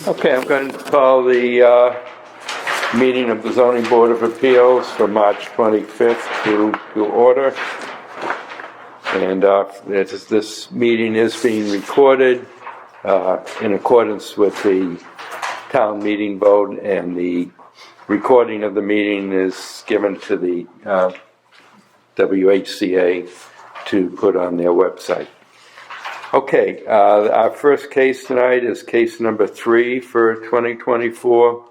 Okay, I'm going to call the meeting of the Zoning Board of Appeals for March 25th to order. And this meeting is being recorded in accordance with the town meeting vote, and the recording of the meeting is given to the WHCA to put on their website. Okay, our first case tonight is case number 3 for 2024.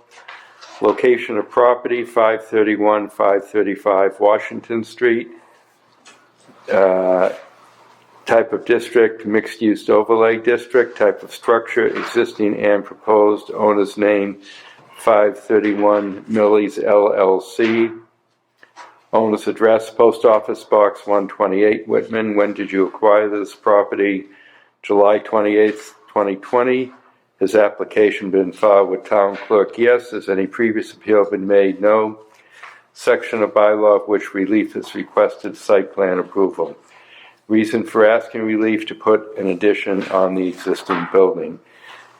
Location of property, 531, 535 Washington Street. Type of district, mixed-use overlay district. Type of structure, existing and proposed. Owner's name, 531 Millie's LLC. Owner's address, Post Office Box 128, Whitman. When did you acquire this property? July 28th, 2020. Has application been filed with town clerk? Yes. Has any previous appeal been made? No. Section of bylaw of which relief is requested, site plan approval. Reason for asking relief, to put an addition on the existing building.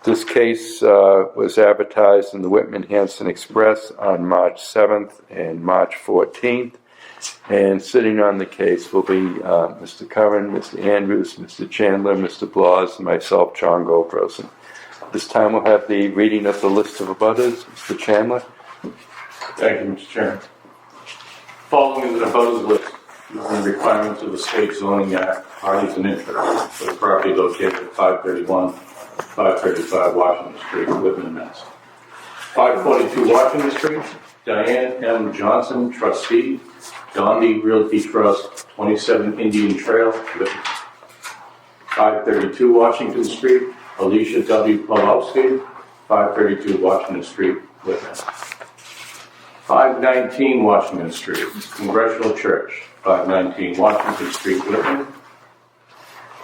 This case was advertised in the Whitman Hanson Express on March 7th and March 14th. And sitting on the case will be Mr. Curran, Mr. Andrews, Mr. Chandler, Mr. Blas, and myself, John Goldrosen. This time we'll have the reading of the list of abutters. Mr. Chandler. Thank you, Mr. Chairman. Following is an abutters list using the requirements of the State Zoning Act, parties and interest for the property located at 531, 535 Washington Street, Whitman, Mass. 542 Washington Street, Diane M. Johnson, trustee, Gandhi Realty Trust, 27 Indian Trail, Whitman. 532 Washington Street, Alicia W. Pawlowski, 532 Washington Street, Whitman. 519 Washington Street, Congressional Church, 519 Washington Street, Whitman.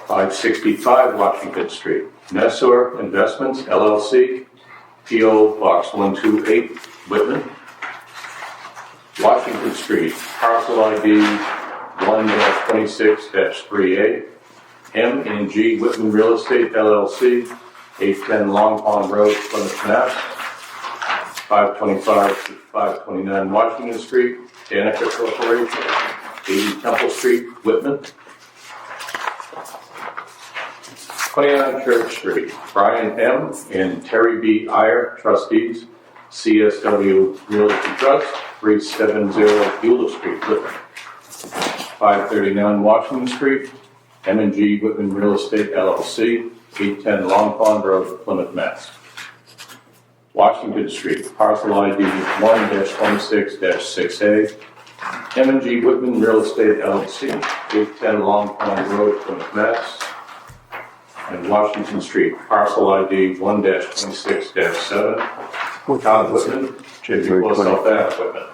565 Washington Street, Nessor Investments, LLC, P.O. Box 128, Whitman. Washington Street, parcel ID 1-26-3A, M&G Whitman Real Estate, LLC, 810 Long Pond Road, Plymouth, Mass. 525 to 529 Washington Street, Danica Corporation, 80 Temple Street, Whitman. 29 Church Street, Brian M. and Terry B. Iyer, trustees, CSW Realty Trust, 370 Beulah Street, Whitman. 539 Washington Street, M&G Whitman Real Estate, LLC, 810 Long Pond Road, Plymouth, Mass. Washington Street, parcel ID 1-26-6A, M&G Whitman Real Estate, LLC, 810 Long Pond Road, Plymouth, Mass. And Washington Street, parcel ID 1-26-7, Town of Whitman, J.B. South Ave, Whitman.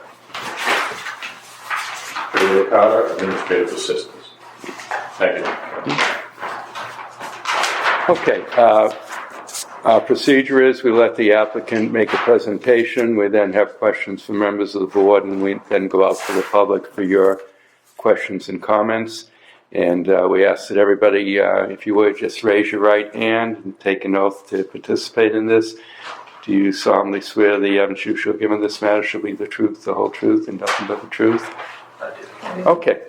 Julia Carter, Administrative Assistance. Thank you. Okay, our procedure is we let the applicant make a presentation. We then have questions from members of the board, and we then go out to the public for your questions and comments. And we ask that everybody, if you would, just raise your right hand and take an oath to participate in this. Do you solemnly swear the evidence you shall give in this matter shall be the truth, the whole truth, and nothing but the truth? I do. Okay.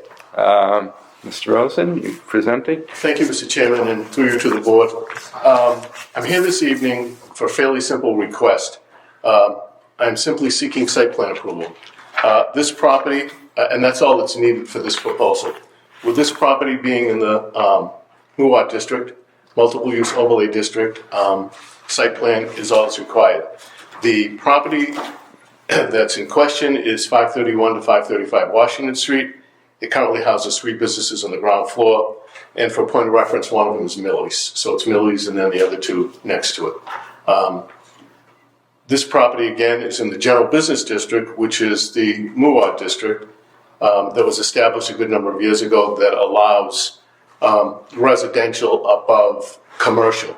Mr. Rosen, you presenting? Thank you, Mr. Chairman, and through you to the board. I'm here this evening for a fairly simple request. I'm simply seeking site plan approval. This property, and that's all that's needed for this proposal. With this property being in the Muwat district, multiple use overlay district, site plan is all that's required. The property that's in question is 531 to 535 Washington Street. It currently houses 3 businesses on the ground floor, and for a point of reference, one of them is Millie's. So it's Millie's and then the other 2 next to it. This property, again, is in the general business district, which is the Muwat district, that was established a good number of years ago, that allows residential above commercial.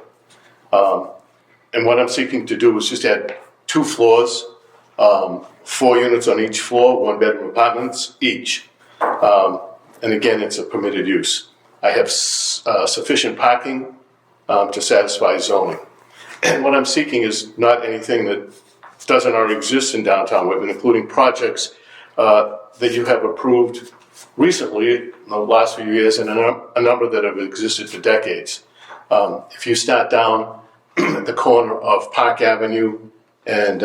And what I'm seeking to do is just add 2 floors, 4 units on each floor, 1-bedroom apartments each. And again, it's a permitted use. I have sufficient parking to satisfy zoning. And what I'm seeking is not anything that doesn't already exist in downtown Whitman, including projects that you have approved recently in the last few years, and a number that have existed for decades. If you start down at the corner of Park Avenue and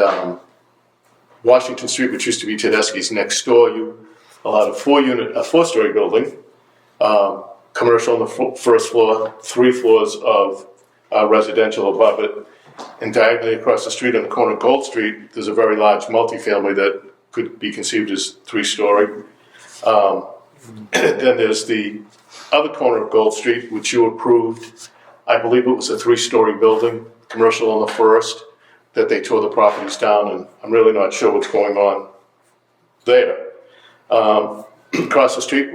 Washington Street, which used to be Tedeschi's next door, you allowed a four-story building, commercial on the first floor, 3 floors of residential above it, and diagonally across the street on the corner of Gold Street, there's a very large multifamily that could be conceived as 3-story. Then there's the other corner of Gold Street, which you approved. I believe it was a 3-story building, commercial on the first, that they tore the properties down, and I'm really not sure what's going on there. Across the street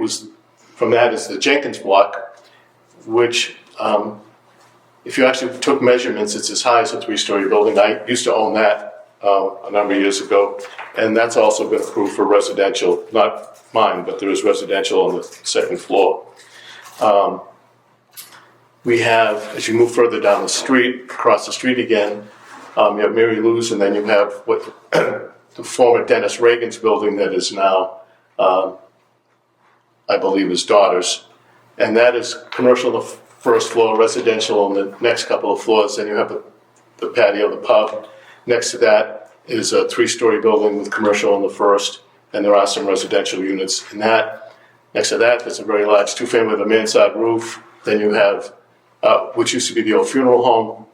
from that is the Jenkins block, which, if you actually took measurements, it's as high as a 3-story building. I used to own that a number of years ago, and that's also been approved for residential, not mine, but there is residential on the second floor. We have, as you move further down the street, across the street again, you have Mary Lou's, and then you have what the former Dennis Reagan's building that is now, I believe, his daughter's. And that is commercial on the first floor, residential on the next couple of floors. Then you have the patio, the pub. Next to that is a 3-story building with commercial on the first, and there are some residential units in that. Next to that, there's a very large 2-family with a mansard roof. Then you have, which used to be the old funeral home.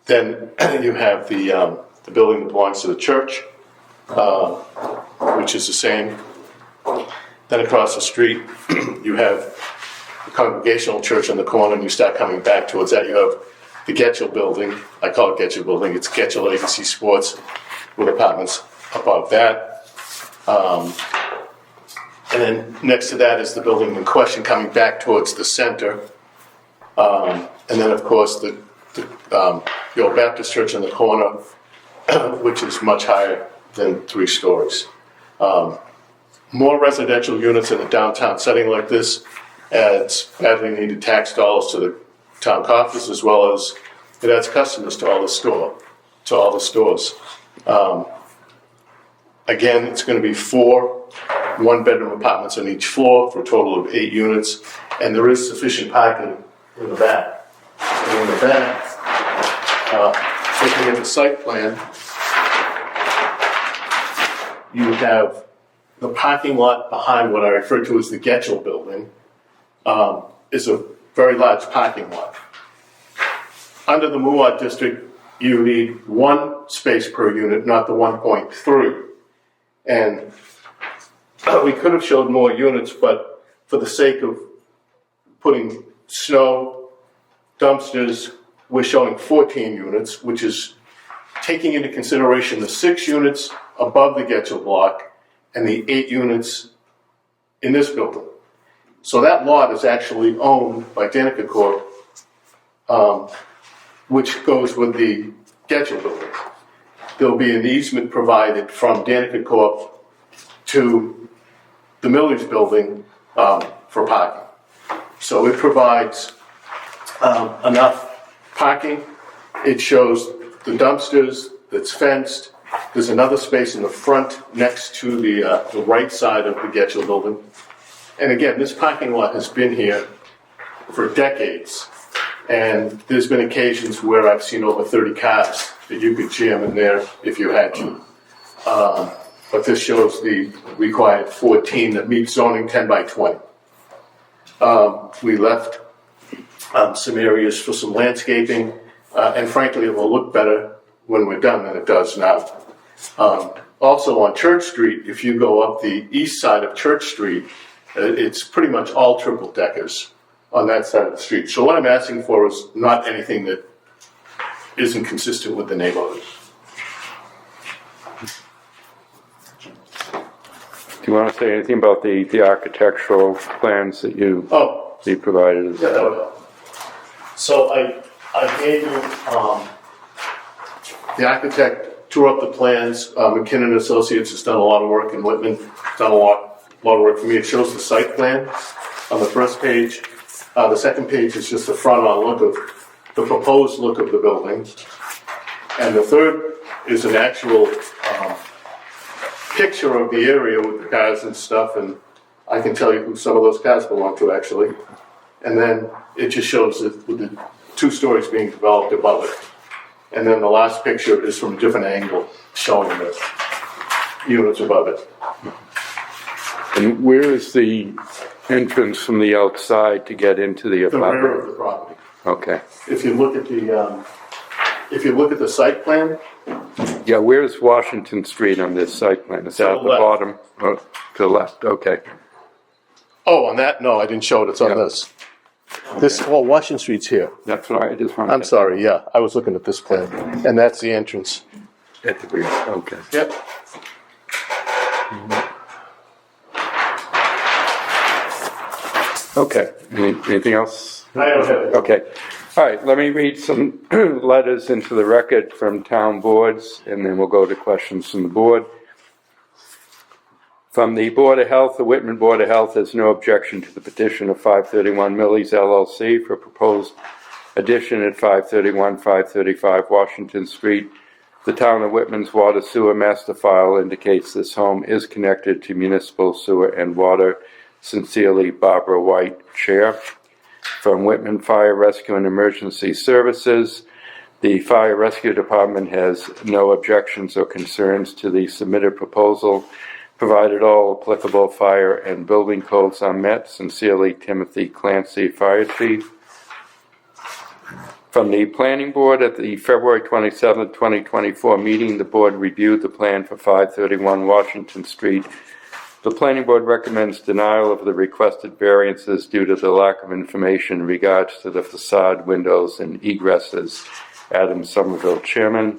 Then you have the building that belongs to the church, which is the same. Then across the street, you have the Congregational Church on the corner, and you start coming back towards that. You have the Getchell building. I call it Getchell building. It's Getchell Legacy Sports with apartments above that. And then next to that is the building in question coming back towards the center. And then, of course, the old Baptist Church in the corner, which is much higher than 3 stories. More residential units in a downtown setting like this adds badly needed tax dollars to the town coffers, as well as it adds customers to all the stores. Again, it's going to be 4 1-bedroom apartments on each floor for a total of 8 units, and there is sufficient parking in the back. And in the back, looking at the site plan, you have the parking lot behind what I refer to as the Getchell building, is a very large parking lot. Under the Muad district, you need 1 space per unit, not the 1.3. And we could have showed more units, but for the sake of putting snow, dumpsters, we're showing 14 units, which is taking into consideration the 6 units above the Getchell block and the 8 units in this building. So that lot is actually owned by Danica Corp., which goes with the Getchell building. There'll be an easement provided from Danica Corp. To the Miller's building for parking. So it provides enough parking. It shows the dumpsters that's fenced. There's another space in the front next to the right side of the Getchell building. And again, this parking lot has been here for decades. And there's been occasions where I've seen over 30 cars that you could jam in there if you had to. But this shows the required 14 that meets zoning 10 by 20. We left some areas for some landscaping, and frankly, it will look better when we're done than it does now. Also on Church Street, if you go up the east side of Church Street, it's pretty much all triple deckers on that side of the street. So what I'm asking for is not anything that isn't consistent with the neighborhood. Do you want to say anything about the architectural plans that you provided? Yeah, that would help. So I gave you, the architect tore up the plans. McKinnon Associates has done a lot of work in Whitman, done a lot of work for me. It shows the site plan on the first page. The second page is just the front-on look of the proposed look of the building. And the third is an actual picture of the area with the cars and stuff, and I can tell you who some of those cars belong to, actually. And then it just shows that with the 2 stories being developed above it. And then the last picture is from a different angle, showing the units above it. And where is the entrance from the outside to get into the The rear apartment? of the property. Okay. If you look at the site plan, Yeah, where's Washington Street on this site plan? Is that To at the the left. bottom? Oh, to the left, okay. oh, on that, no, I didn't show it, it's on Yeah. this. This, well, Washington Street's here. That's right, I just wanted I'm sorry, yeah, I was looking at this plan, and that's the entrance. at the rear, okay. Yep. Okay, anything else? I don't have it. Okay, all right, let me read some letters into the record from town boards, and then we'll go to questions from the board. From the Board of Health, the Whitman Board of Health has no objection to the petition of 531 Millie's LLC for proposed addition at 531, 535 Washington Street. The town of Whitman's water sewer master file indicates this home is connected to municipal sewer and water. Sincerely, Barbara White, Chair. From Whitman Fire Rescue and Emergency Services, the Fire Rescue Department has no objections or concerns to the submitted proposal, provided all applicable fire and building codes are met. Sincerely, Timothy Clancy, Fire Chief. From the Planning Board, at the February 27, 2024 meeting, the board reviewed the plan for 531 Washington Street. The Planning Board recommends denial of the requested variances due to the lack of information in regards to the facade, windows, and egresses. Adam Somerville, Chairman.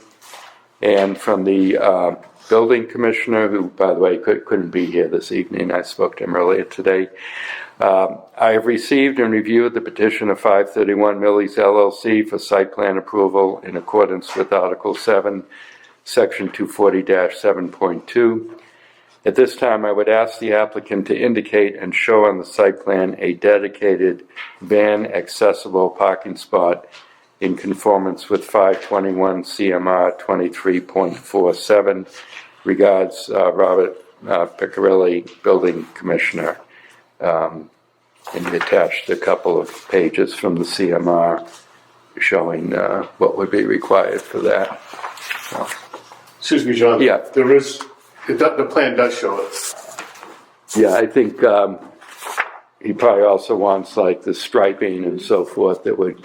And from the Building Commissioner, who, by the way, couldn't be here this evening, I spoke to him earlier today. I have received and reviewed the petition of 531 Millie's LLC for site plan approval in accordance with Article 7, Section 240-7.2. At this time, I would ask the applicant to indicate and show on the site plan a dedicated van-accessible parking spot in conformance with 521 CMR 23.47. Regards, Robert Piccirilli, Building Commissioner. And he attached a couple of pages from the CMR showing what would be required for that. Excuse me, John. Yeah. There is, the plan does show it. Yeah, I think he probably also wants like the striping and so forth that would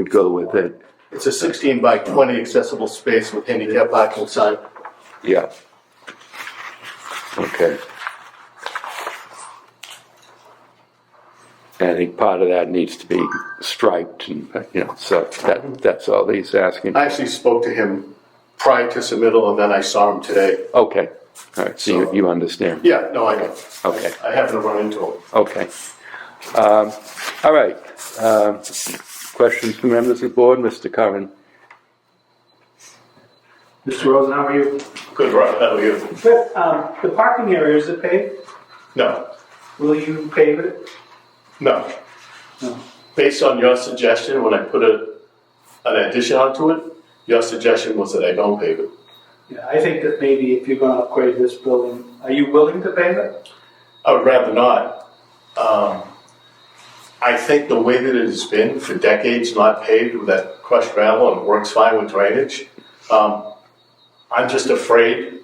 go with it. It's a 16 by 20 accessible space with handicap parking sign. Yeah. Okay. And I think part of that needs to be striped, and so that's all he's asking. I actually spoke to him prior to submittal, and then I saw him today. Okay. All right. So you understand. Yeah, no, I know. Okay. I happened to run into him. Okay. All right. Questions from members of the board, Mr. Curran? Mr. Rosen, how are you? Good, right, how are you? Good. The parking area, is it paved? No, Will you pave it? no. No. Based on your suggestion, when I put an addition onto it, your suggestion was that I don't pave it. Yeah, I think that maybe if you're going to upgrade this building, are you willing to pave it? I would rather not. I think the way that it has been for decades, not paved with that crushed gravel, and it works fine with drainage. I'm just afraid,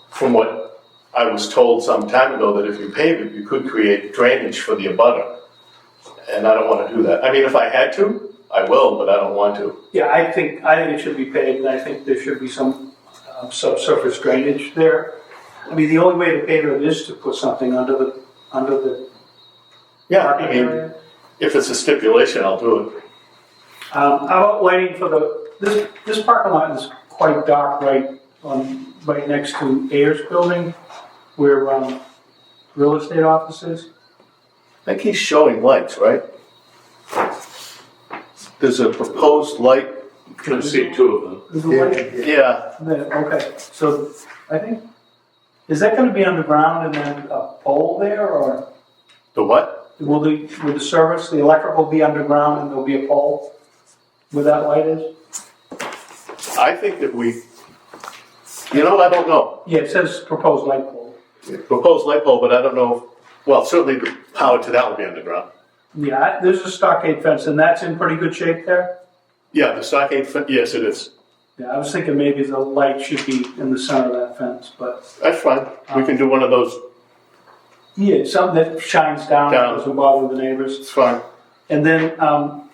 from what I was told some time ago, that if you pave it, you could create drainage for the abutter. And I don't want to do that. I mean, if I had to, I will, but I don't want to. Yeah, I think it should be paved, and I think there should be some subsurface drainage there. I mean, the only way to pave it is to put something under the Yeah, parking I mean, area. if it's a stipulation, I'll do it. How about lighting for this parking lot is quite dark right next to Ayers Building, where real estate office is. I think he's showing lights, right? There's a proposed light. You can see 2 of them. There's a light Yeah, there. Okay, so I think, is that going to be underground and then a pole there, or the what? will the service, the electrical be underground and there'll be a pole? where that light is? I think that I don't know. Yeah, it says proposed light pole. Proposed light pole, but I don't know, well, certainly the power to that will be underground. Yeah, there's a stockade fence, and that's in pretty good shape there? Yeah, the stockade, yes, it is. Yeah, I was thinking maybe the light should be in the center of that fence, but, That's fine. We can do one of those. yeah, something that shines down, Down. doesn't bother the neighbors. It's fine. And then,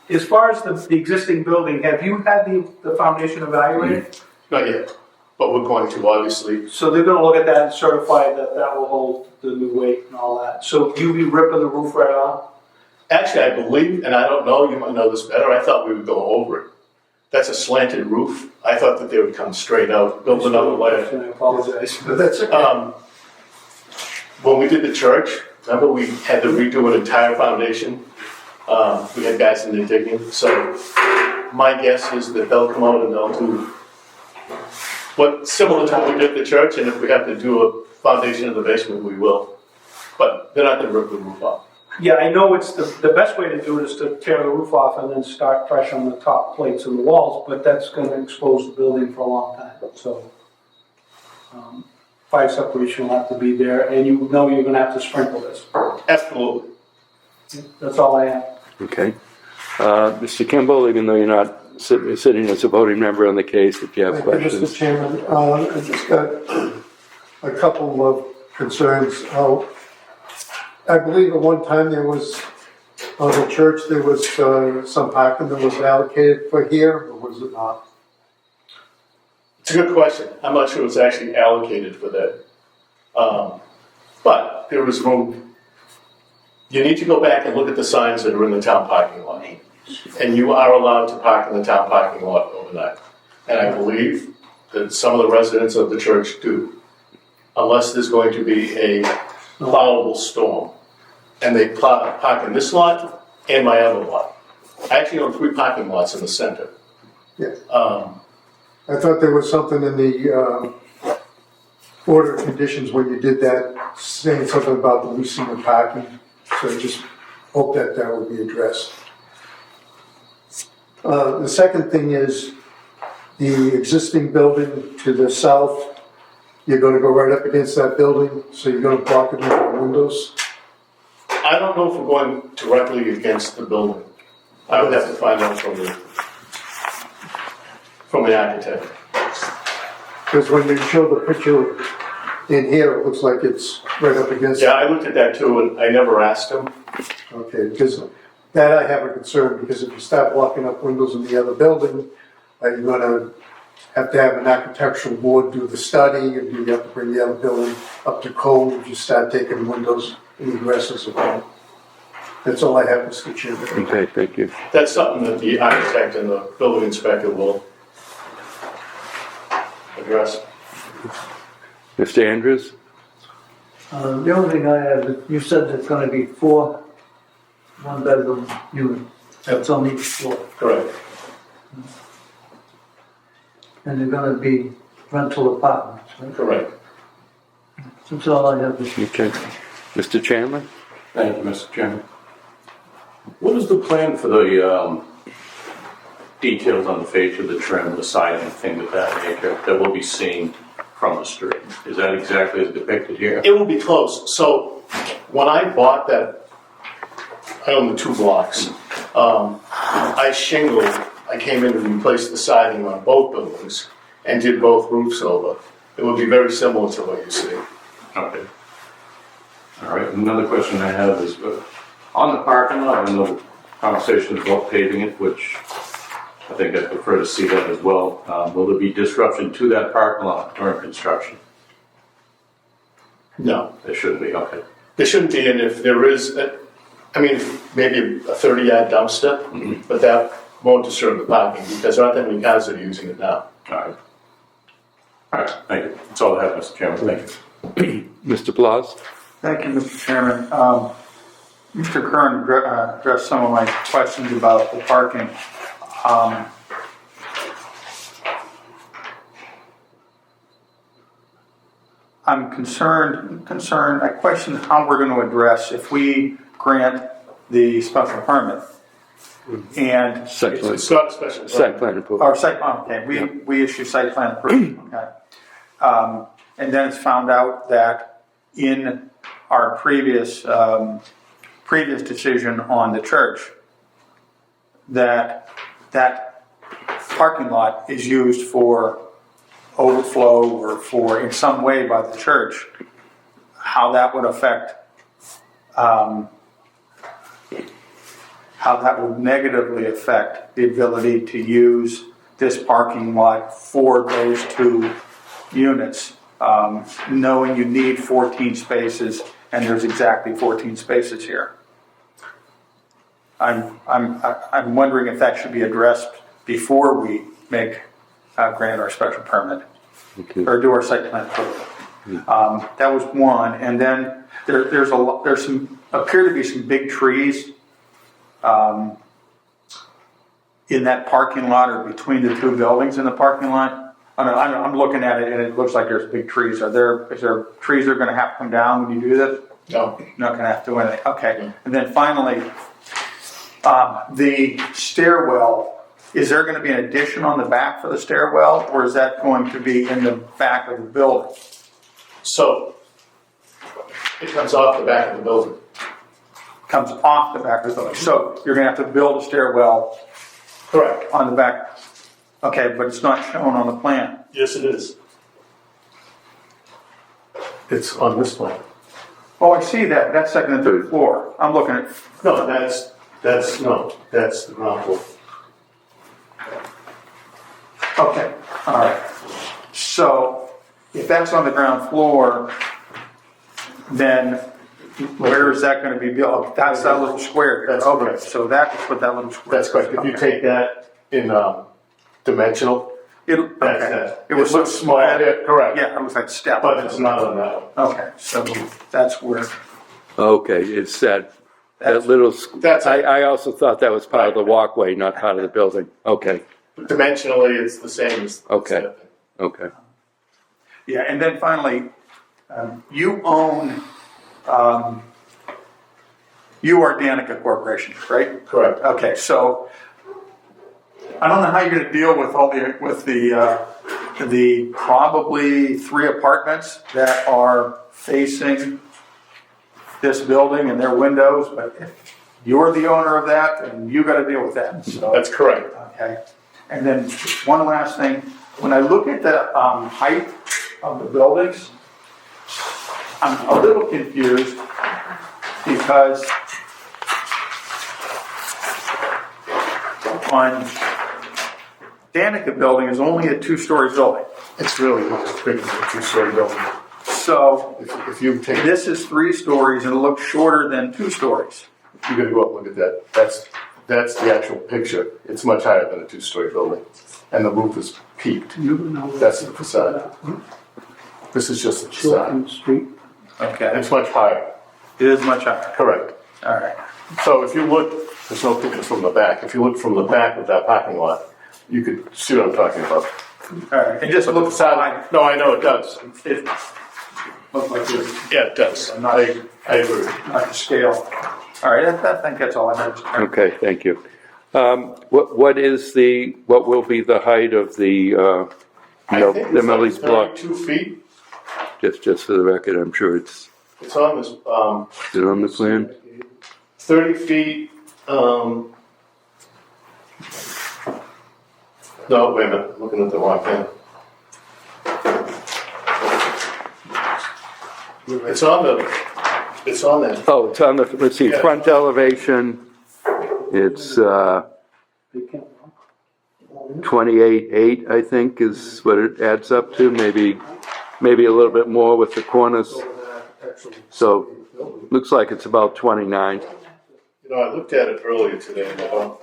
as far as the existing building, have you had the foundation evaluated? Not yet, but we're going to, obviously. So they're gonna look at that and certify that that will hold the new weight and all that. So you be ripping the roof right off? Actually, I believe, and I don't know, you might know this better, I thought we would go over it. That's a slanted roof. I thought that they would come straight out, build another layer. And I apologize, but that's okay. When we did the church, remember we had to redo an entire foundation? We had guys in there digging, so my guess is that they'll come out and they'll do similar to what we did at the church, and if we have to do a foundation in the basement, we will. But they're not gonna rip the roof off. Yeah, I know it's the best way to do it is to tear the roof off and then start fresh on the top plates and the walls, but that's gonna expose the building for a long time, so. Fire separation will have to be there, and you know you're gonna have to sprinkle this. Absolutely. That's all I have. Okay. Mr. Kimball, even though you're not sitting as a voting member on the case, if you have Thank you, questions. Mr. Chairman. I just got a couple of concerns. I believe at one time there was, on the church, there was some parking that was allocated for here, or was it not? It's a good question. I'm not sure it was actually allocated for that. But there was room. You need to go back and look at the signs that are in the town parking lot. And you are allowed to park in the town parking lot overnight. And I believe that some of the residents of the church do, unless there's going to be a plowable storm. And they park in this lot and my other lot. I actually own 3 parking lots in the center. Yeah. I thought there was something in the order of conditions when you did that, saying something about the leasing of parking. So I just hope that that will be addressed. The second thing is the existing building to the south. You're going to go right up against that building, so you're going to block it with the windows. I don't know if we're going directly against the building. I would have to find out from the architect. Because when you show the picture in here, it looks like it's right up against. Yeah, I looked at that too, and I never asked him. Okay, because that I have a concern, because if you start blocking up windows in the other building, you're gonna have to have an architectural board do the study, and you have to bring the other building up to code if you start taking windows and egresses apart. That's all I have, Mr. Chairman. Okay, thank you. That's something that the architect and the building inspector will address. Mr. Andrews? The only thing I have, is you said there's gonna be 4 one-bedroom units. That's on each floor. Correct. And they're gonna be rental apartments, right? Correct. That's all I have. Okay. Mr. Chandler? Thank you, Mr. Chairman. What is the plan for the details on the face of the trim, the siding, things of that nature that will be seen from the street? Is that exactly as depicted here? It will be close. So when I bought that, I own the 2 blocks. I shingled. I came in and replaced the siding on both buildings and did both roofs over. It would be very similar to what you see. Okay. All right, another question I have is, on the parking lot, I know conversations about paving it, which I think I prefer to see that as well. Will there be disruption to that parking lot during construction? No, There shouldn't be, okay. there shouldn't be. And if there is, maybe a 30-yard dumpster, but that won't disturb the parking because there aren't that many cars that are using it now. All right. All right, thank you. That's all I have, Mr. Chairman. Thank you. Mr. Blas? Thank you, Mr. Chairman. Mr. Kern addressed some of my questions about the parking. I'm concerned, I question how we're going to address if we grant the special permit. And, Site plan, It's not a special permit. site plan approval. or site, okay, we issue site plan approval, okay. And then it's found out that in our previous decision on the church, that parking lot is used for overflow or for, in some way by the church, how that would affect, how that would negatively affect the ability to use this parking lot for those two units, knowing you need 14 spaces and there's exactly 14 spaces here. I'm wondering if that should be addressed before we grant our special permit or do our site plan approval. That was one, and then there's appear to be some big trees in that parking lot or between the two buildings in the parking lot. I'm looking at it and it looks like there's big trees. Is there trees that are going to have to come down when you do this? No. Not going to have to do anything. Okay, and then finally, the stairwell. Is there going to be an addition on the back for the stairwell, or is that going to be in the back of the building? So, it comes off the back of the building. Comes off the back of the building. So you're going to have to build a stairwell Correct. on the back. Okay, but it's not shown on the plan. Yes, it is. It's on this plan. Oh, I see that. That's second and third floor. I'm looking at. No, that's the ground floor. Okay, all right. So if that's on the ground floor, then where is that going to be built? That's that little square. That's okay, correct. so that's what that little square. That's correct. If you take that in dimensional, it was so small. Correct. Yeah, it looks like step. But it's not on that one. Okay, so that's where. Okay, it's that little, I also thought that was part of the walkway, not part of the building. Okay, Dimensionally, it's the same as. Okay. okay. Yeah, and then finally, you own. You are Danica Corporation, right? Correct. Okay, so I don't know how you're going to deal with the probably 3 apartments that are facing this building and their windows, but if you're the owner of that, and you got to deal with that. So, That's correct. okay, and then one last thing: when I look at the height of the buildings, I'm a little confused because on Danica building is only a 2-story building. It's really much bigger than a 2-story building. So If you take, this is 3 stories and it looks shorter than 2 stories. you gotta go up and look at that. That's the actual picture. It's much higher than a 2-story building. And the roof is peaked. That's the facade. This is just the facade. Street. Okay, It's much higher. it is much higher. Correct. All right. So if you look, there's no pictures from the back. If you look from the back of that parking lot, you could see what I'm talking about. All right. It just But the looks facade, no, I know it does. it looks like it's Yeah, it does. I agree. not to scale. All right, I think that's all I had. Okay, thank you. What will be the height of the I think the it's Millie's like block? 32 feet. Just for the record, I'm sure it's It's on this, is it on the plan. 30 feet, no, wait a minute, I'm looking at the wrong thing. It's on there. Oh, it's on the, let's see, front elevation, it's 28.8, I think, is what it adds up to, maybe a little bit more with the corners. So, looks like it's about 29. You know, I looked at it earlier today, and I don't,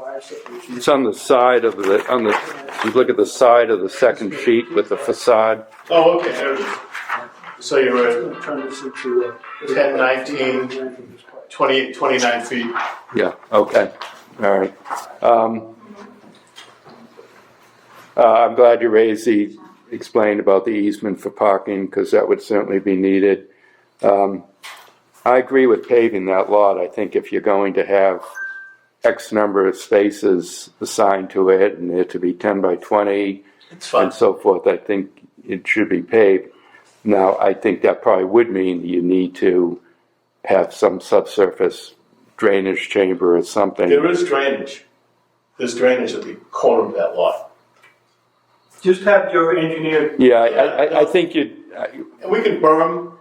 It's on the side of you look at the side of the second sheet with the facade. oh, okay, there it is. So you're at Turn this into 10, 19, 28, 29 feet. Yeah, okay, all right. I'm glad you explained about the easement for parking, because that would certainly be needed. I agree with paving that lot. I think if you're going to have X number of spaces assigned to it, and it to be 10 by 20 It's fine. and so forth, I think it should be paved. Now, I think that probably would mean you need to have some subsurface drainage chamber or something. There is drainage. There's drainage at the corner of that lot. Just have your engineer, Yeah, I think you'd, And we can berm,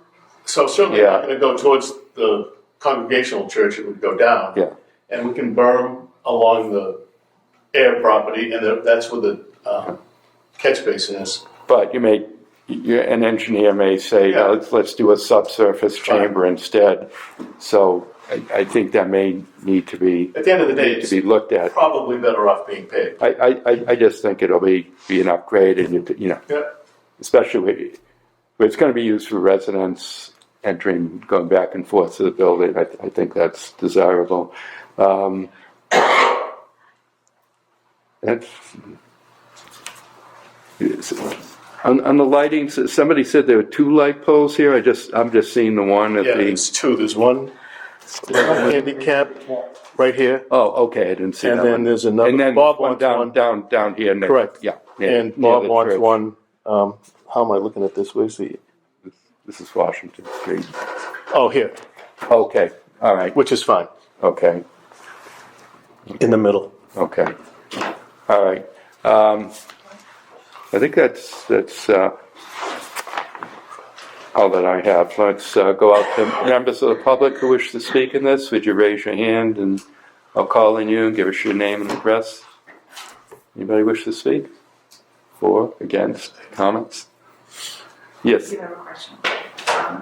so certainly Yeah. not gonna go towards the congregational church, it would go down. yeah, And we can berm along the air property, and that's where the catch basin is. but an engineer may say, Yeah. let's do a subsurface chamber instead. So I think that may need to be At the end of the day, it's looked at. probably better off being paved. I just think it'll be an upgrade, and Yeah. especially where it's going to be used for residents entering, going back and forth to the building. I think that's desirable. That's, on the lighting, somebody said there were 2 light poles here. I'm just seeing the one at Yeah, the. it's 2. There's one handicap right here, Oh, okay, I didn't see and that then one. there's another. And then Bob one wants down, one. down here. Next, Correct. Yeah. And near Bob the wants church. one, how am I looking at this? Where's the, This is Washington Street. oh, here, Okay, all right, which is fine, okay, in the middle. okay, all right. I think that's all that I have. Let's go out to members of the public who wish to speak in this. Would you raise your hand and I'll call on you and give us your name and address. Anybody wish to speak? For, against, comments? Yes. I do have a question.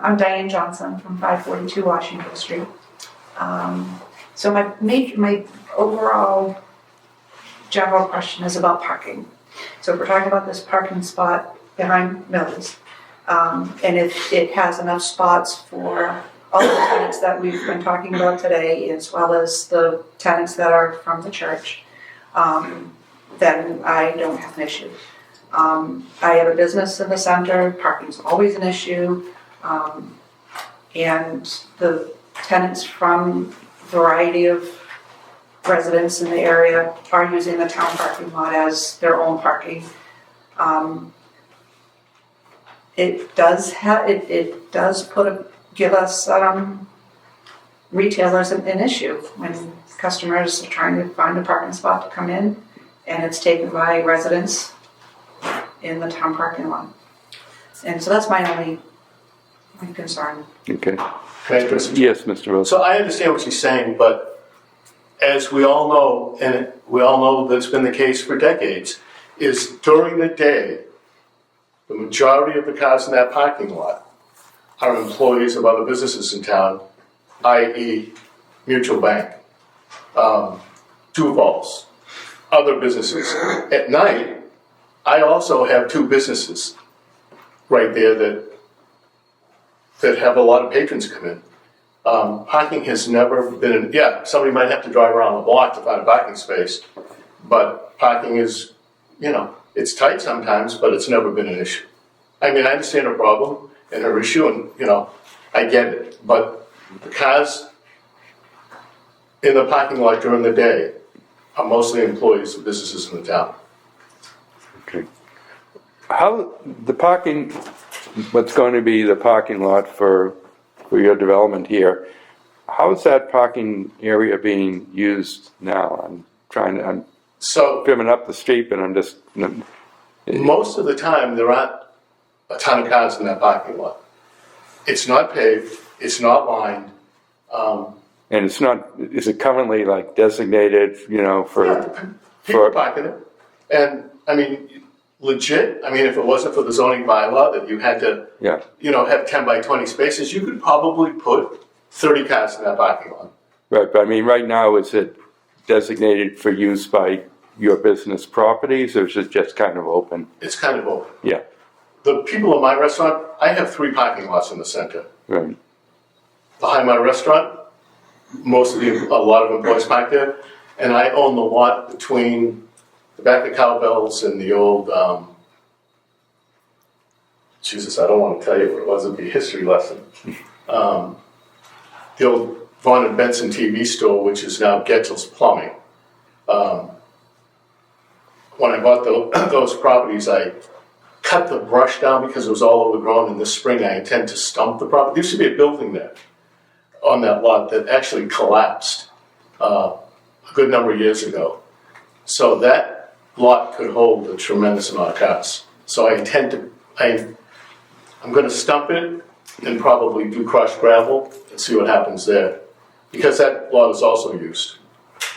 I'm Diane Johnson from 542 Washington Street. So my overall general question is about parking. So if we're talking about this parking spot behind Millie's, and if it has enough spots for all the tenants that we've been talking about today, as well as the tenants that are from the church, then I don't have an issue. I have a business in the center, parking's always an issue, and the tenants from a variety of residents in the area are using the town parking lot as their own parking. It does give us retailers an issue when customers are trying to find a parking spot to come in and it's taken by residents in the town parking lot. And so that's my only concern. Okay. Can I address it? Yes, Mr. Rose. So I understand what she's saying, but as we all know, and we all know that's been the case for decades, is during the day, the majority of the cars in that parking lot are employees of other businesses in town, i.e. Mutual Bank, Duval's, other businesses. At night, I also have 2 businesses right there that have a lot of patrons come in. Parking has never been, somebody might have to drive around the block to find a parking space, but parking is, it's tight sometimes, but it's never been an issue. I mean, I understand her problem and her issue, and, I get it, but the cars in the parking lot during the day are mostly employees of businesses in the town. Okay. How, the parking, what's going to be the parking lot for your development here, how is that parking area being used now? I'm So filming up the street, but I'm just, most of the time, there aren't a ton of cars in that parking lot. It's not paved, it's not lined. and it's not, is it currently like designated, for, People park in it. And, I mean, legit, if it wasn't for the zoning bylaw that you had to, yeah, have 10 by 20 spaces, you could probably put 30 cars in that parking lot. right, but I mean, right now, is it designated for use by your business properties, or is it just kind of open? It's kind of open. Yeah, The people in my restaurant, I have 3 parking lots in the center. right, Behind my restaurant, a lot of employees park there, and I own the lot between the back of Cowbells and the old, Jesus, I don't want to tell you what it was, it'd be a history lesson. The old Vaughn and Benson TV store, which is now Getchell's Plumbing. When I bought those properties, I cut the brush down because it was all overgrown, and this spring I intend to stump the property. There used to be a building there on that lot that actually collapsed a good number of years ago. So that lot could hold a tremendous amount of cars. So I intend to, I'm gonna stump it and probably do crushed gravel and see what happens there. Because that lot is also used.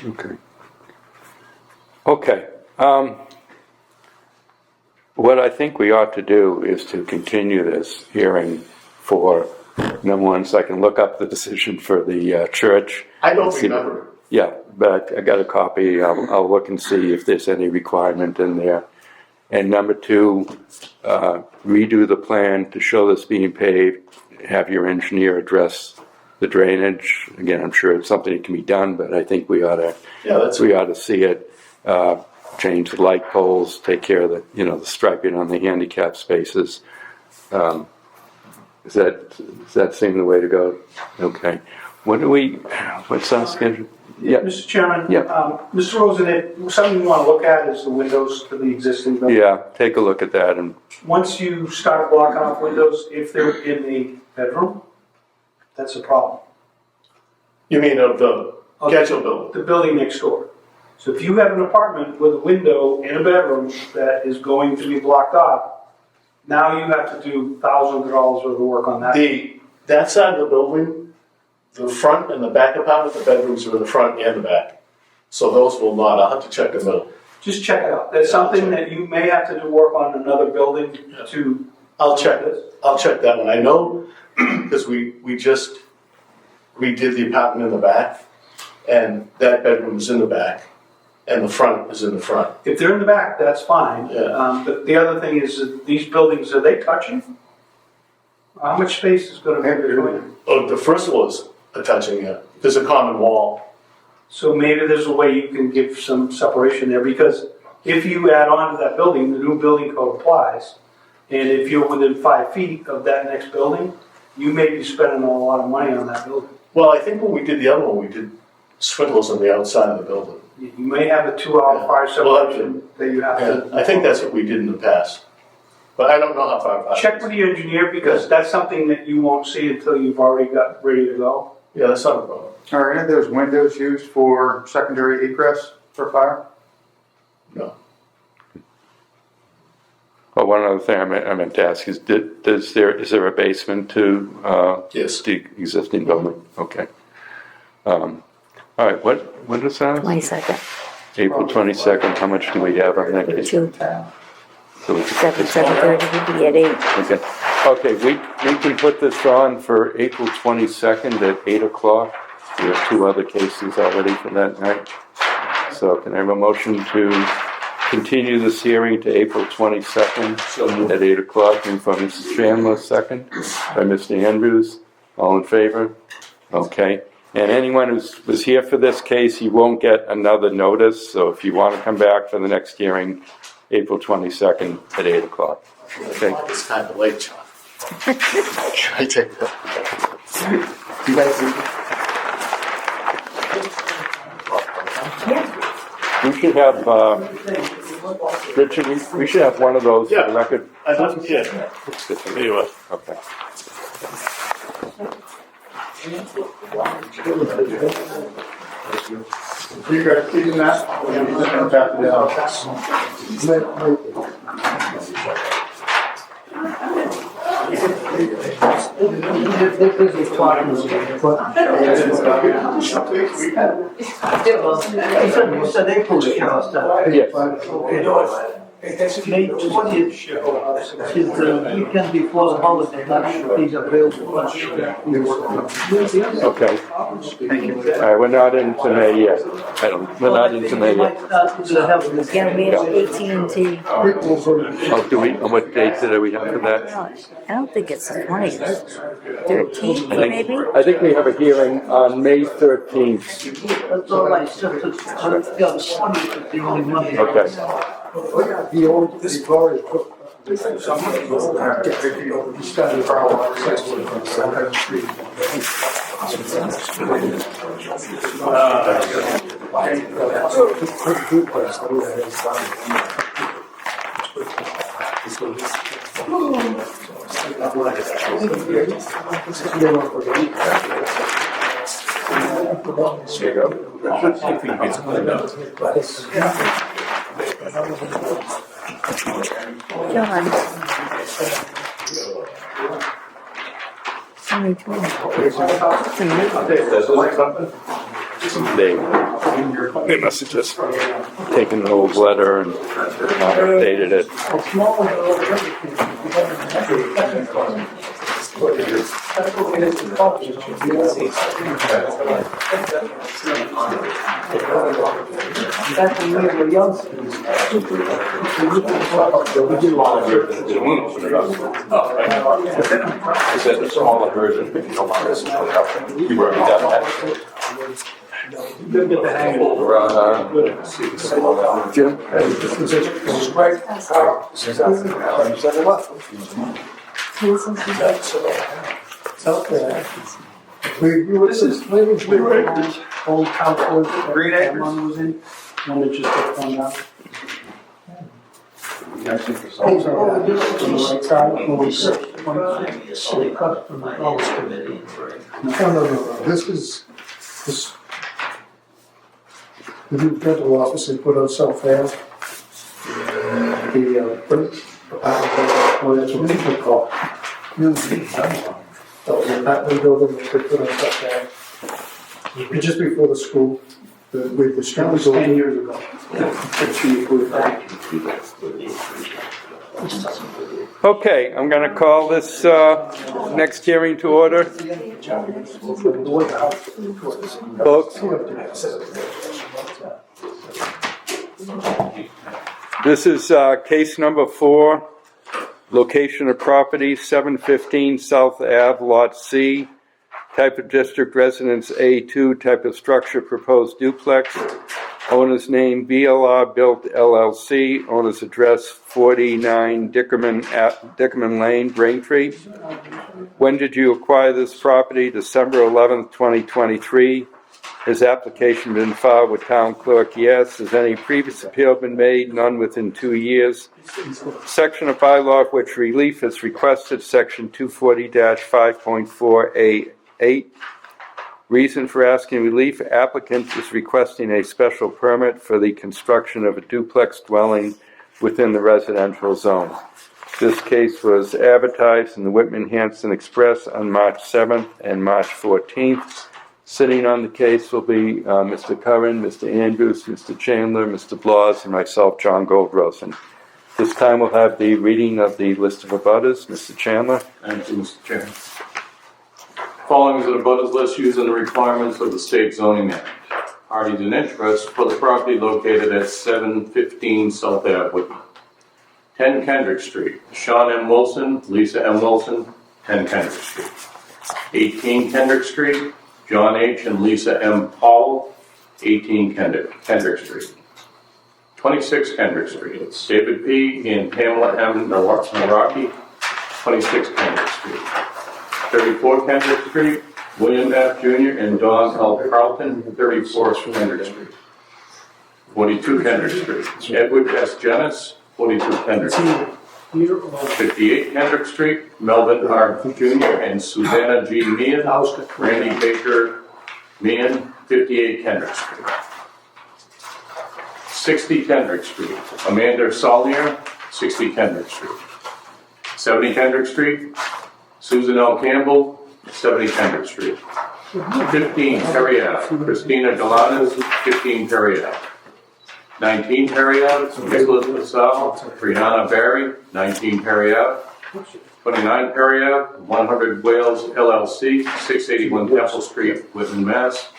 Okay. Okay. What I think we ought to do is to continue this hearing for, number one, so I can look up the decision for the church. I don't remember. Yeah, but I got a copy. I'll look and see if there's any requirement in there. And number two, redo the plan to show this being paved, have your engineer address the drainage. Again, I'm sure it's something that can be done, but I think we ought to, we ought to see it. Change the light poles, take care of the, the striping on the handicap spaces. Does that seem the way to go? Okay. What's our schedule? Yeah. Mr. Chairman? Yeah. Mr. Rosen, something you want to look at is the windows to the existing building. Yeah, take a look at that and, Once you start blocking off windows, if they're in the bedroom, that's a problem. You mean of the Getchell building? The building next door. So if you have an apartment with a window in a bedroom that is going to be blocked off, now you have to do thousands of dollars worth of work on that. That side of the building, the front and the back apartment, the bedrooms are in the front and the back. So those will not, I'll have to check the middle. Just check it out. There's something that you may have to do work on another building to. I'll check that one. I know, because we just redid the apartment in the back, and that bedroom is in the back, and the front is in the front. If they're in the back, that's fine. Yeah. But the other thing is that these buildings, are they touching? How much space is going to be between? Oh, the first floor is touching it. There's a common wall. So maybe there's a way you can give some separation there, because if you add on to that building, the new building code applies. And if you're within 5 feet of that next building, you may be spending a lot of money on that building. Well, I think when we did the other one, we did swindles on the outside of the building. You may have a 2-hour fire separation that you have to. I think that's what we did in the past. But I don't know how far. Check with your engineer, because that's something that you won't see until you've already got ready to go. Yeah, that's not a problem. Are any of those windows used for secondary egress for fire? No. well, one other thing I meant to ask is, is there a basement to, Yes. the existing building? Okay. All right, when is that? 22nd, April 22nd, how much do we have on that case? 2, So it's- 7:30, we'll be at 8. Okay, we can put this on for April 22nd at 8 o'clock. We have 2 other cases already for that night. So can I have a motion to continue this hearing to April 22nd at 8 o'clock? And from Mrs. Chandler, second, by Mr. Andrews. All in favor? Okay. And anyone who was here for this case, you won't get another notice. So if you want to come back for the next hearing, April 22nd at 8 o'clock. Okay. It's kind of late, John. Can I take that? You guys We should have, Richard, we should have one of those for the record. I thought, yeah. Anyway. Okay. You guys keeping that? Back to the office. You said April, Yes. May 20th is the weekend before the holiday, that should be available. Okay. All right, we're not into May yet. We're not into May yet. Yeah, we have AT&T. Oh, do we, what dates do we have for that? I don't think it's the 20th. 13th, maybe? I think we have a hearing on May 13th. That's all right, it's just, yeah, the 20th is the only Monday. Okay. The old, the glory put. John. They must have just taken an old letter and updated it. Is that the smaller version? You don't want this to put it up. You've already done that. Jim? This is old house Green Acres was in, one that just got torn down. No. This, the new dental office they put on South Ave. That's what they call. That new building they put on South Ave. Just before the school, with the street was 10 years ago. Okay, I'm going to call this next hearing to order. Folks, this is case number 4, location of property 715 South Ave, Lot C, type of district residence A2, type of structure proposed duplex, owner's name BLR Built LLC, owner's address 49 Dickerman Lane, Braintree. When did you acquire this property? December 11th, 2023. Has application been filed with town clerk? Yes. Has any previous appeal been made? None within 2 years. Section of bylaw of which relief is requested, section 240-5.4A8. Reason for asking relief, applicant is requesting a special permit for the construction of a duplex dwelling within the residential zone. This case was advertised in the Whitman-Hanson Express on March 7th and March 14th. Sitting on the case will be Mr. Curran, Mr. Andrews, Mr. Chandler, Mr. Blas, and myself, John Goldrosen. This time we'll have the reading of the list of abutters. Mr. Chandler. Thank you, Mr. Chairman. Following is an abutters list using the requirements of the state zoning act. Parties in interest for the property located at 715 South Ave, Whitman. 10 Kendrick Street, Sean M. Wilson, Lisa M. Wilson, 10 Kendrick Street. 18 Kendrick Street, John H. and Lisa M. Powell, 18 Kendrick Street. 26 Kendrick Street, it's David P. and Pamela M. Naraki, 26 Kendrick Street. 34 Kendrick Street, William F. Jr. and Don L. Carlton, 34 Kendrick Street. 42 Kendrick Street, Edward S. Jennis, 42 Kendrick Street. 58 Kendrick Street, Melvin R. Jr. and Susanna G. Meehan, Randy Baker Meehan, 58 Kendrick Street. 60 Kendrick Street, Amanda Saulnier, 60 Kendrick Street. 70 Kendrick Street, Susan L. Campbell, 70 Kendrick Street. 15 Perry Ave, Christina Galanis, 15 Perry Ave. 19 Perry Ave, Nicholas LaSalle, Brianna Barry, 19 Perry Ave. 29 Perry Ave, 100 Wales LLC, 681 Temple Street, Whitman, Mass.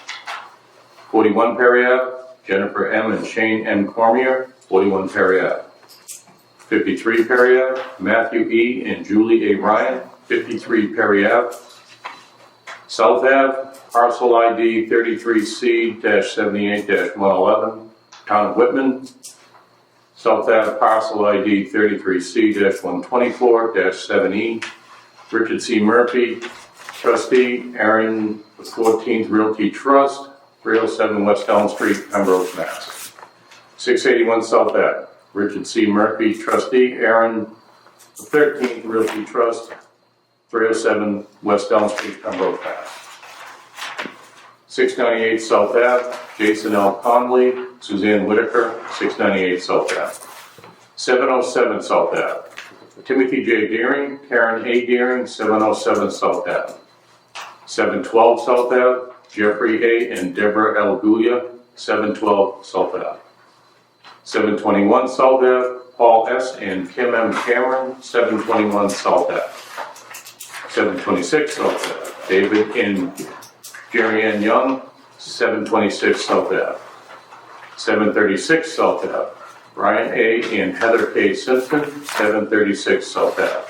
41 Perry Ave, Jennifer M. and Shane M. Cormier, 41 Perry Ave. 53 Perry Ave, Matthew E. and Julie A. Ryan, 53 Perry Ave. South Ave, parcel ID 33C-78-111, Town of Whitman. South Ave, parcel ID 33C-124-7E, Richard C. Murphy, trustee, Aaron the 14th Realty Trust, 307 West Elm Street, Pembroke, Mass. 681 South Ave, Richard C. Murphy, trustee, Aaron, the 13th Realty Trust, 307 West Elm Street, Pembroke, Mass. 698 South Ave, Jason L. Conley, Suzanne Whitaker, 698 South Ave. 707 South Ave, Timothy J. Deering, Karen A. Deering, 707 South Ave. 712 South Ave, Jeffrey A. and Deborah L. Gulia, 712 South Ave. 721 South Ave, Paul S. and Kim M. Cameron, 721 South Ave. 726 South Ave, David and Jerry Ann Young, 726 South Ave. 736 South Ave, Brian A. and Heather K. Simpson, 736 South Ave.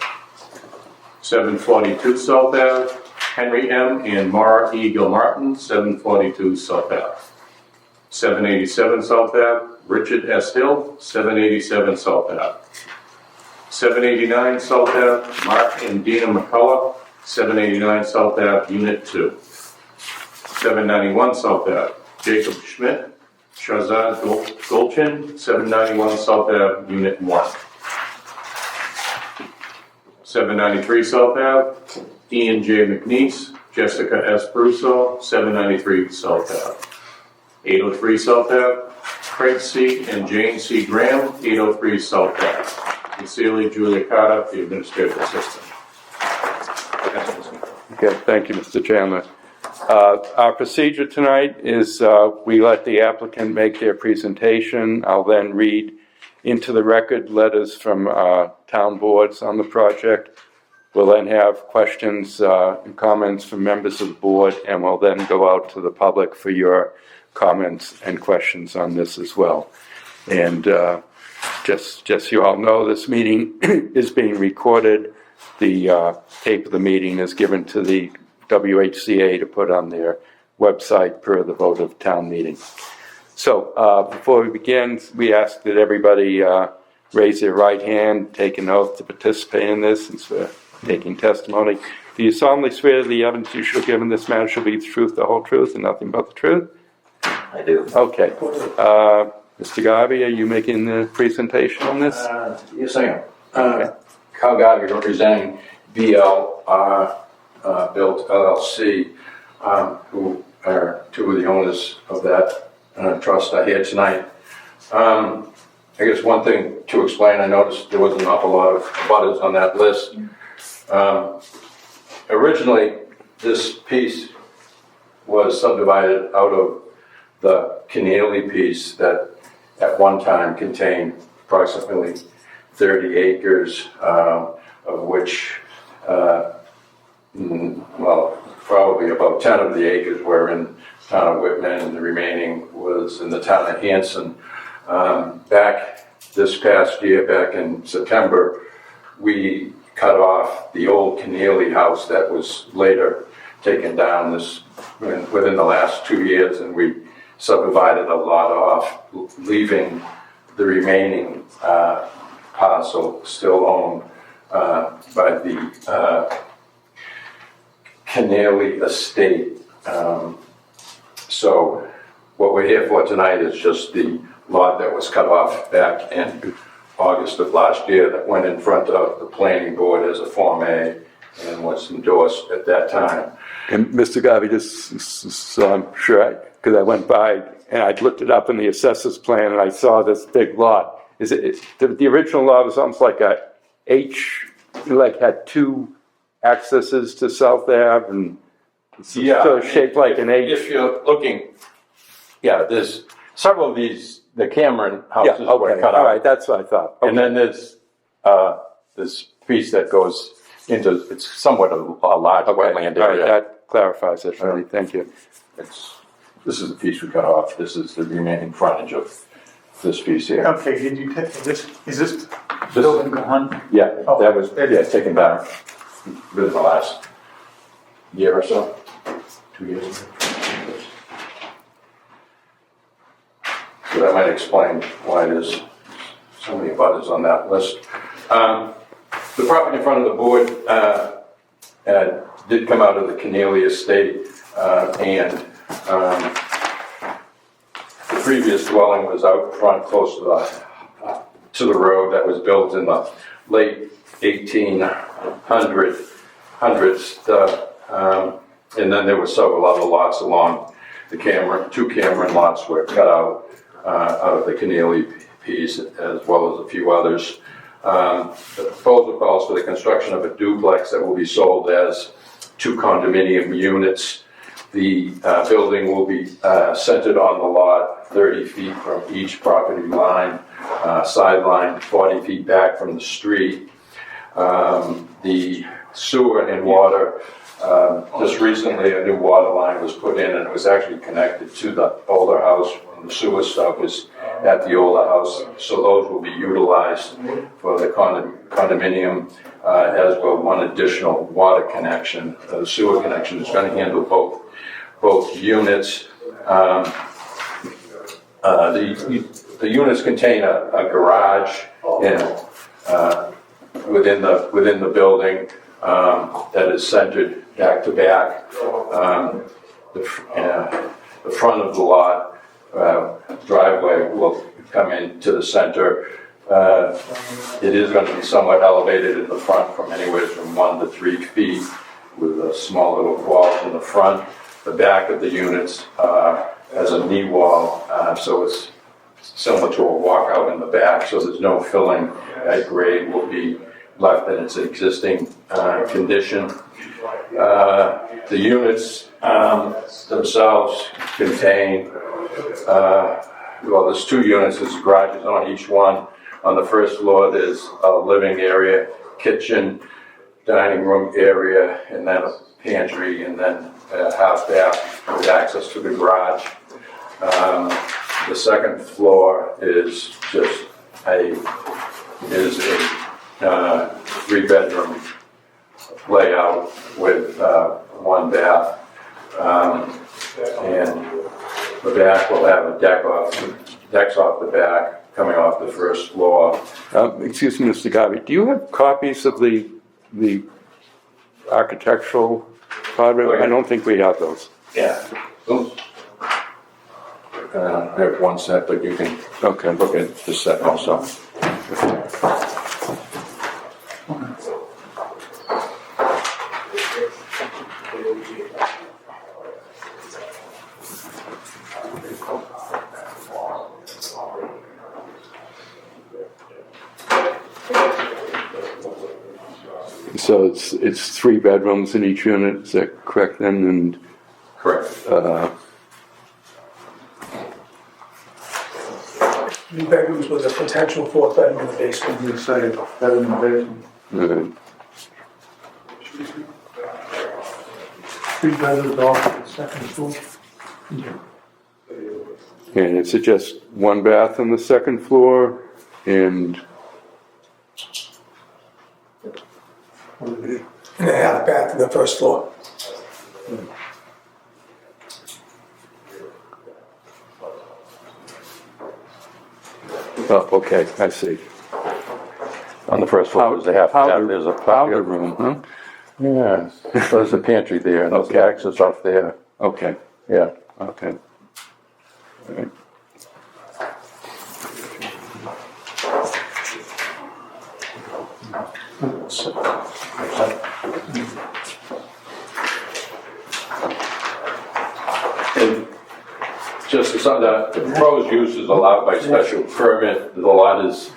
742 South Ave, Henry M. and Mara E. Gilmartin, 742 South Ave. 787 South Ave, Richard S. Hill, 787 South Ave. 789 South Ave, Mark and Dina McCullough, 789 South Ave, Unit 2. 791 South Ave, Jacob Schmidt, Shazad Golchin, 791 South Ave, Unit 1. 793 South Ave, Ian J. McNeese, Jessica S. Brusso, 793 South Ave. 803 South Ave, Craig C. and Jane C. Graham, 803 South Ave. Sincerely, Julia Carter, the Administrative Assistant. Okay, thank you, Mr. Chandler. Our procedure tonight is we let the applicant make their presentation. I'll then read into the record letters from town boards on the project. We'll then have questions and comments from members of the board, and we'll then go out to the public for your comments and questions on this as well. And just so you all know, this meeting is being recorded. The tape of the meeting is given to the WHCA to put on their website per the vote of town meeting. So before we begin, we ask that everybody raise their right hand, take an oath to participate in this, since we're taking testimony. Do you solemnly swear that the evidence you shall give in this matter shall be the truth, the whole truth, and nothing but the truth? I do. Okay. Mr. Garvey, are you making the presentation on this? Yes, I am. Kyle Garvey, representing BLR Built LLC, who are two of the owners of that trust I here tonight. I guess one thing to explain, I noticed there was an awful lot of butters on that list. Originally, this piece was subdivided out of the Keneally piece that at one time contained approximately 30 acres, of which, probably about 10 of the acres were in the town of Whitman, and the remaining was in the town of Hanson. Back this past year, back in September, we cut off the old Keneally house that was later taken down within the last 2 years, and we subdivided a lot off, leaving the remaining parcel still owned by the Keneally estate. So what we're here for tonight is just the lot that was cut off back in August of last year that went in front of the planning board as a Form A and was endorsed at that time. And Mr. Garvey, just so I'm sure, because I went by and I looked it up in the assessor's plan and I saw this big lot. Is it the original lot was almost like a H, like had two accesses to South Ave, and it's sort of shaped like an H. If you're looking, there's several of these, the Cameron houses were cut out. All right, that's what I thought. Okay. And then there's this piece that goes into, it's somewhat a large wetland area. All right, that clarifies it for me. Thank you. This is the piece we cut off. This is the remaining frontage of this piece here. Okay, did you take this? Is this building gone? Yeah, that was taken down within the last year or so. 2 years. So that might explain why there's so many butters on that list. The property in front of the board did come out of the Keneally estate. The previous dwelling was out front close to the road that was built in the late 1800s. And then there were several other lots along the two Cameron lots were cut out of the Keneally piece, as well as a few others. The proposal calls for the construction of a duplex that will be sold as 2 condominium units. The building will be centered on the lot, 30 feet from each property line, sideline 40 feet back from the street. The sewer and water, just recently a new water line was put in, and it was actually connected to the older house. The sewer stuff was at the older house, so those will be utilized for the condominium, as well one additional water connection. The sewer connection is going to handle both units. The units contain a garage within the building that is centered back to back. The front of the lot driveway will come into the center. It is going to be somewhat elevated in the front from anywhere from 1 to 3 feet with a small little wall in the front. The back of the units has a knee wall, so it's similar to a walkout in the back, so there's no filling. That grade will be left in its existing condition. The units themselves contain, there's 2 units, there's garages on each one. On the first floor, there's a living area, kitchen, dining room area, and then a pantry, and then a half bath with access to the garage. The second floor is just a 3-bedroom layout with 1 bath. And the back will have a decks off the back, coming off the first floor. Excuse me, Mr. Garvey, do you have copies of the architectural quadrant? I don't think we have those. Yeah. I have 1 set, but you can look at this set also. So it's 3 bedrooms in each unit, is that correct then? And Correct. 3 bedrooms with a potential 4th bedroom in the basement. You say better than the basement. 3 bedrooms off the second floor. And it's just 1 bath on the second floor and And a half bath in the first floor. oh, okay, I see. On the first floor, there's a half bath. There's a powder room, huh? Yeah. So there's a pantry there, and there's access off there. Okay, Yeah. okay. All right. And just as the proposed use is allowed by special permit, the lot is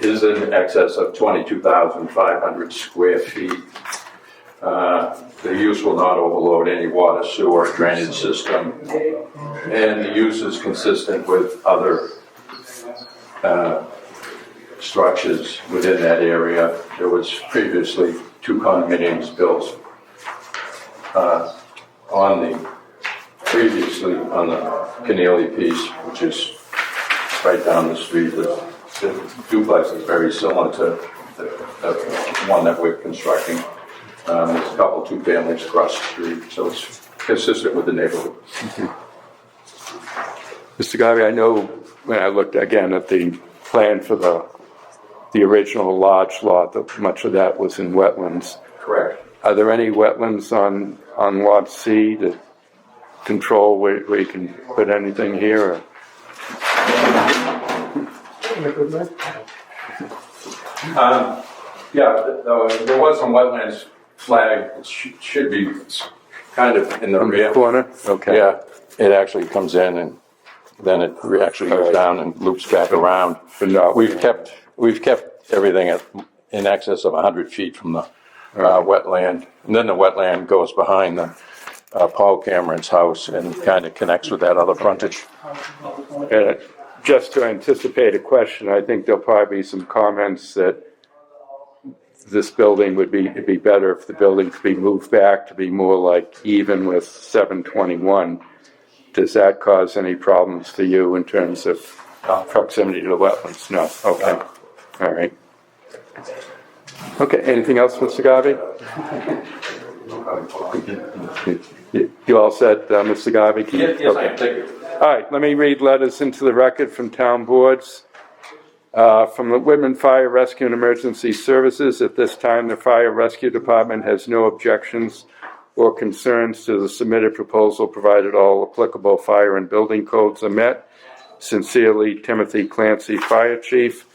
in excess of 22,500 square feet. The use will not overload any water, sewer, drainage system, and the use is consistent with other structures within that area. There was previously 2 condominiums built previously on the Keneally piece, which is right down the street. The duplex is very similar to the one that we're constructing. There's a couple 2 families across the street, so it's consistent with the neighborhood. Mr. Garvey, I know when I looked again at the plan for the original large lot, that much of that was in wetlands. Correct. Are there any wetlands on lot C to control where you can put anything here? Or? There was some wetlands flag, it should be kind of in the In the rear. corner? Okay. Yeah, it actually comes in and then it actually goes down and loops back around. But no, We've kept everything in excess of 100 feet from the wetland. And then the wetland goes behind the Paul Cameron's house and kind of connects with that other frontage. Just to anticipate a question, I think there'll probably be some comments that this building it'd be better if the building could be moved back to be more like even with 721. Does that cause any problems for you in terms of proximity to the wetlands? No, okay, all right. Okay, anything else, Mr. Garvey? You all set, Mr. Garvey? Yes, I am, thank you. All right, let me read letters into the record from town boards. From the Whitman Fire Rescue and Emergency Services, at this time, the Fire Rescue Department has no objections or concerns to the submitted proposal, provided all applicable fire and building codes are met. Sincerely, Timothy Clancy, Fire Chief.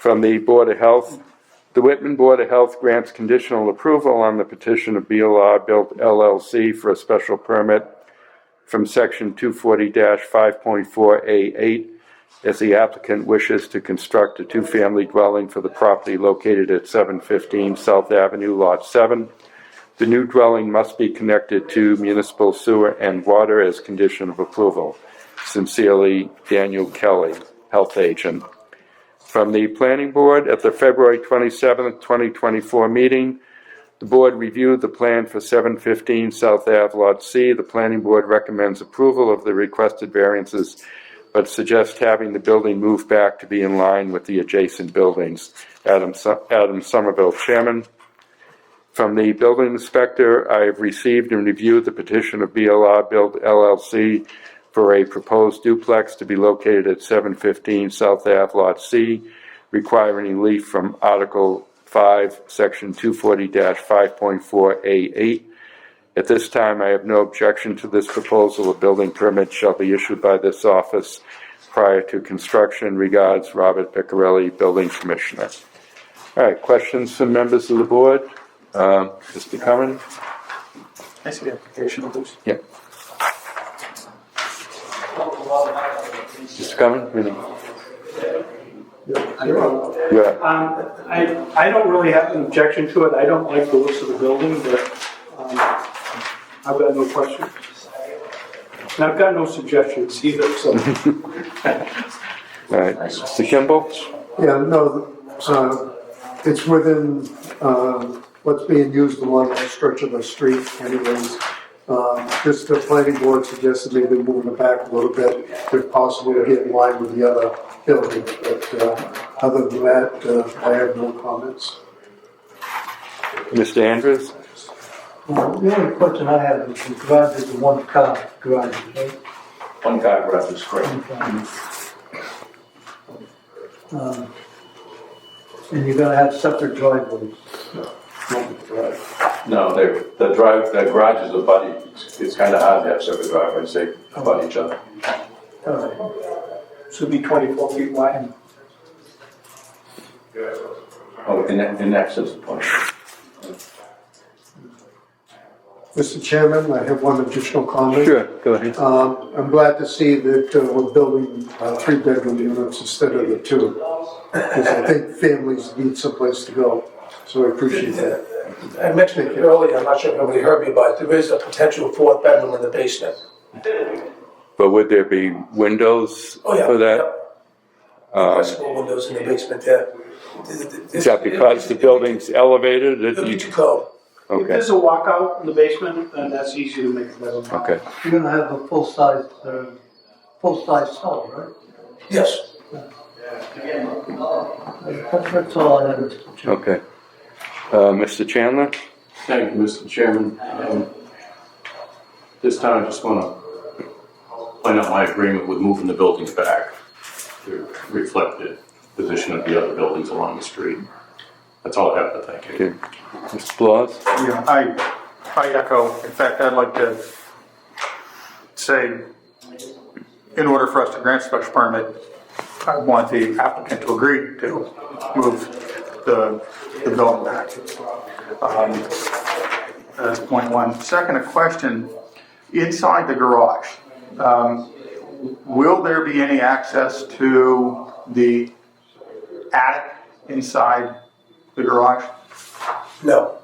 From the Board of Health, the Whitman Board of Health grants conditional approval on the petition of BLR Built LLC for a special permit from section 240-5.4A8 as the applicant wishes to construct a two-family dwelling for the property located at 715 South Avenue, Lot 7. The new dwelling must be connected to municipal sewer and water as condition of approval. Sincerely, Daniel Kelly, Health Agent. From the Planning Board, at the February 27th, 2024 meeting, the Board reviewed the plan for 715 South Ave, Lot C. The Planning Board recommends approval of the requested variances, but suggests having the building moved back to be in line with the adjacent buildings. Adam Somerville, Chairman. From the Building Inspector, I have received and reviewed the petition of BLR Built LLC for a proposed duplex to be located at 715 South Ave, Lot C, requiring relief from Article 5, Section 240-5.4A8. At this time, I have no objection to this proposal. A building permit shall be issued by this office prior to construction. Regards, Robert Piccarelli, Building Commissioner. All right, questions from members of the board? Mr. Curran? I see the application, please. Yeah. Mr. Curran? Yeah. I don't really have an objection to it. I don't like the looks of the building, but I've got no questions. And I've got no suggestions either, so. All right, Mr. Kimball? Yeah, no, it's within, what's being used along that stretch of the street anyways. Just the planning board suggested maybe moving it back a little bit, if possible, to get in line with the other buildings. But other than that, I have no comments. Mr. Andrews? The only question I have is the garage is a one-car garage, right? One car garage is great. And you're gonna have separate driveways. No, the garages are buddy. It's kind of hard to have separate driveways, they abut each other. All right. Should be 24 feet wide. Oh, in excess of 20. Mr. Chairman, I have one additional comment. Sure, go ahead. I'm glad to see that we're building 3-bedroom units instead of the 2. Because I think families need someplace to go. So I appreciate that. I mentioned it earlier, I'm not sure if nobody heard me, but there is a potential 4th bedroom in the basement. But would there be windows Oh, yeah. for that? Possible windows in the basement there. Is that because the building's elevated? It'll be too cold. If Okay, there's a walkout in the basement, then that's easy to make a bedroom. okay. You're gonna have a full-size cell, right? Yes. That's all I have, Mr. Chairman. Okay. Mr. Chandler? Thank you, Mr. Chairman. This time I just want to point out my agreement with moving the buildings back to reflect the position of the other buildings along the street. That's all I have to thank you. Okay. Mr. Blas? Yeah, I echo. In fact, I'd like to say, in order for us to grant special permit, I want the applicant to agree to move the building back. That's point one. Second, a question, inside the garage, will there be any access to the attic inside the garage? No.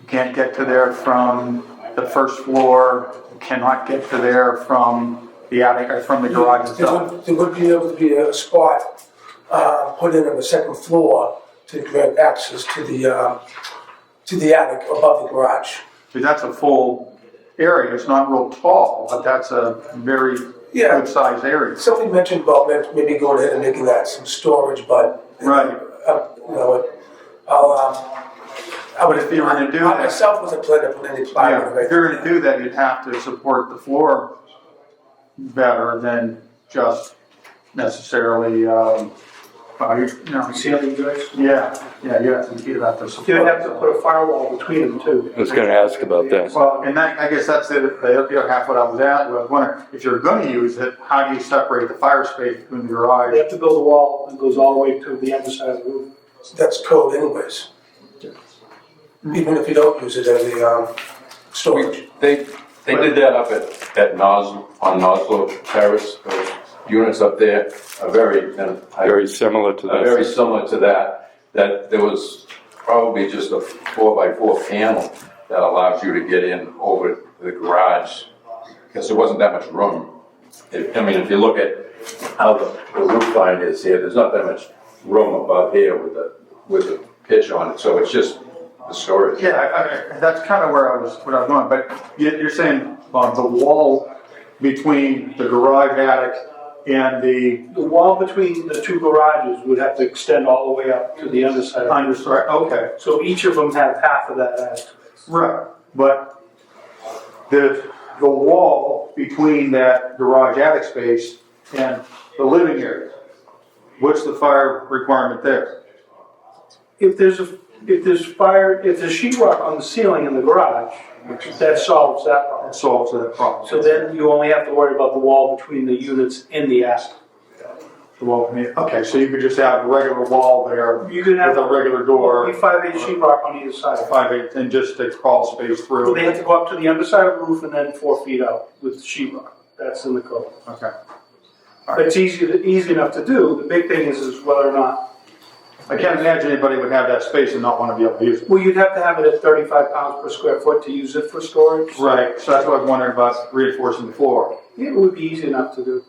You can't get to there from the first floor, you cannot get to there from the attic, or from the garage itself? There would be able to be a spot put in on the second floor to grant access to the attic above the garage. Because that's a full area, it's not real tall, but that's a very Yeah. good sized area. Somebody mentioned about maybe going ahead and making that some storage, but Right. you know, I would, But if you were to do I that, myself wasn't planning to put any plywood yeah, or if you're anything. gonna do that, you'd have to support the floor better than just necessarily, you know, Ceiling joists. yeah, you'd have to support. You'd have to put a firewall between them too. I was gonna ask about that. Well, and that, I guess that's the other half what I was at, was wondering, if you're gonna use it, how do you separate the fire space between the They garage? have to build a wall that goes all the way to the underside of the roof. That's code anyways. Even if you don't use it as a storage. They did that up at on Noslo Terrace. Those units up there are Very similar to very this. similar to that. That there was probably just a 4x4 panel that allows you to get in over the garage because there wasn't that much room. I mean, if you look at how the roof line is here, there's not that much room above here with the pitch on it. So it's just the storage. Yeah, that's kind of where I was going, but you're saying, the wall between the garage attic and the The wall between the two garages would have to extend all the way up to the underside. underside, okay, So each of them have half of that attic. right, but the wall between that garage attic space and the living area, what's the fire requirement there? If there's sheetrock on the ceiling in the garage, that solves that problem. That solves that problem. So then you only have to worry about the wall between the units in the attic. The wall, okay, so you could just have a regular wall there You can have with a regular door, 5/8 sheetrock on either side. 5/8, and just a crawl space through. They have to go up to the underside of the roof and then 4 feet out with sheetrock. That's in the code. Okay. But it's easy enough to do. The big thing is whether or not, I can't imagine anybody would have that space and not want to be able to use it. well, you'd have to have it at 35 pounds per square foot to use it for storage. Right, so that's what I was wondering about reinforcing the floor. It would be easy enough to do.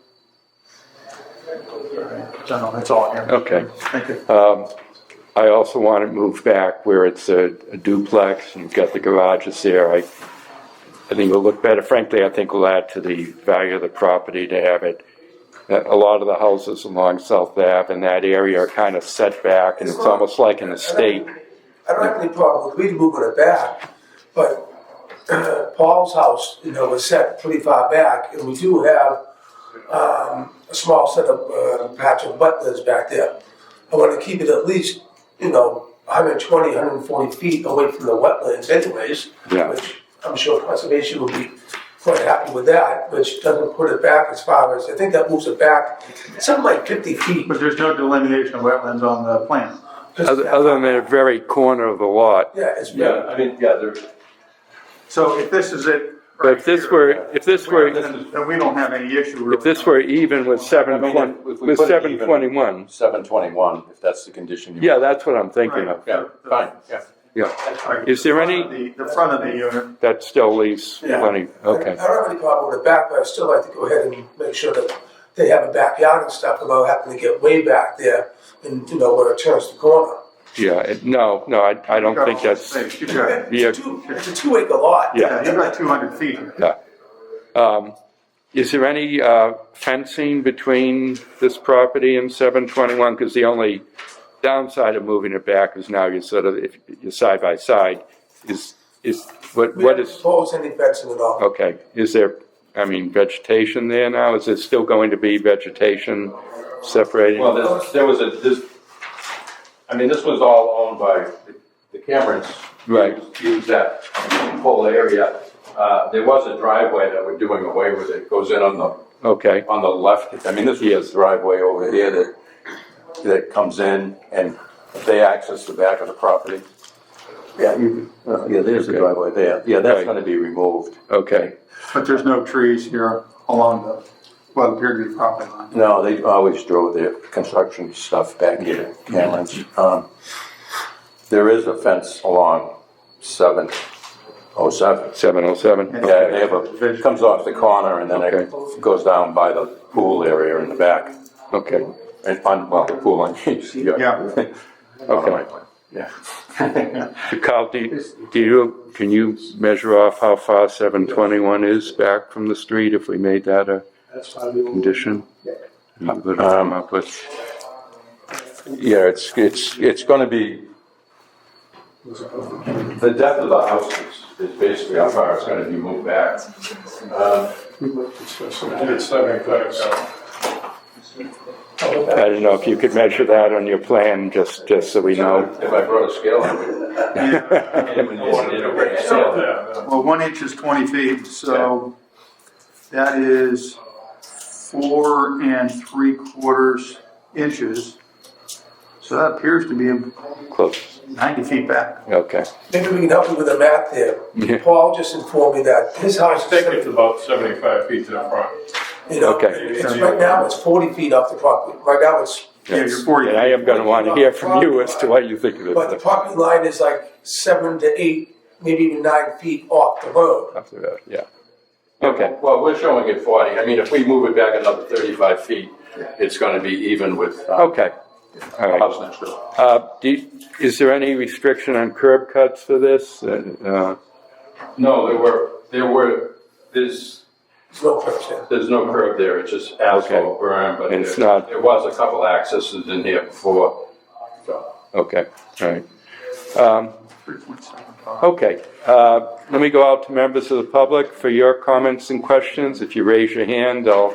General, that's all I have. Okay. Thank you. I also want it moved back where it's a duplex and you've got the garages there. I think it'll look better. Frankly, I think will add to the value of the property to have it. A lot of the houses along South Ave in that area are kind of set back and it's almost like an estate. I don't have any problem with moving it back, but Paul's house, was set pretty far back, and we do have a small set of patch of butlers back there. I want to keep it at least, 120, 140 feet away from the wetlands anyways, Yeah. which I'm sure conservation will be quite happy with that, which doesn't put it back as far as, I think that moves it back something like 50 feet. But there's no delineation of wetlands on the plan. Other than the very corner of the lot. Yeah, it's Yeah, I mean, yeah, there. So if this is it. But if this were, Then we don't have any issue. really. if this were even with I mean, if we with put it even- 721, 721, if that's the condition. yeah, that's what I'm thinking of. Yeah, fine, yeah. Yeah. Is there any, The front of the unit, that still leaves Yeah. plenty, okay. I don't have any problem with the back, but I still like to go ahead and make sure that they have a backyard and stuff without having to get way back there and, where it turns the corner. Yeah, no, I don't think that's, you got, yeah, It's a 2-acre lot. Yeah. you got 200 feet. is there any fencing between this property and 721? Because the only downside of moving it back is now you're sort of, if you're side by side, is what We what don't is, propose any fencing at all. okay, is there, vegetation there now? Is there still going to be vegetation separating? Well, I mean, this was all owned by the Camerons. Right. Use that whole area. There was a driveway that we're doing away with. It goes in on Okay, the left. I mean, this is driveway over here that comes in and they access the back of the property. Yeah, there's the Okay. driveway there. Yeah, that's Right. gonna be removed. okay, But there's no trees here along what appear to be property line. No, they always drove their construction stuff back here, Cameron's. There is a fence along 707. 707. Yeah, they have it comes off the corner and then Okay. it goes down by the pool area in the back. Okay, And on, well, the pool on each. Yeah. okay. Yeah. So Carl, can you measure off how far 721 is back from the street if we made that a That's probably. condition? You would come up with, Yeah, it's gonna be, the depth of the house is basically how far it's gonna be moved back. It's 75. I don't know if you could measure that on your plan, just so we know. If I brought a scale, I would. Well, 1 inch is 20 feet, so that is 4 3/4 inches. So that appears to be Close, 90 feet back. okay. Maybe we can help you with the math there. Yeah. Paul just informed me that his house I is, think it's about 75 feet to the front. you know, Okay. it's right now it's 40 feet off the property. Right now it's, Yeah, you're 40 And I am gonna want to hear from you as to what you think of but the it. property line is like 7 to 8, maybe even 9 feet off the road. Off the road, yeah. Okay, Well, we're showing it 40. I mean, if we move it back another 35 feet, it's gonna be even with, okay, all right. house next door. Is there any restriction on curb cuts for this? No, there's There's no curbs there. There's no curb there, it's just asphalt berm, but And it's not- there was a couple accesses in here before. So, Okay, all right. Okay, let me go out to members of the public for your comments and questions. If you raise your hand, I'll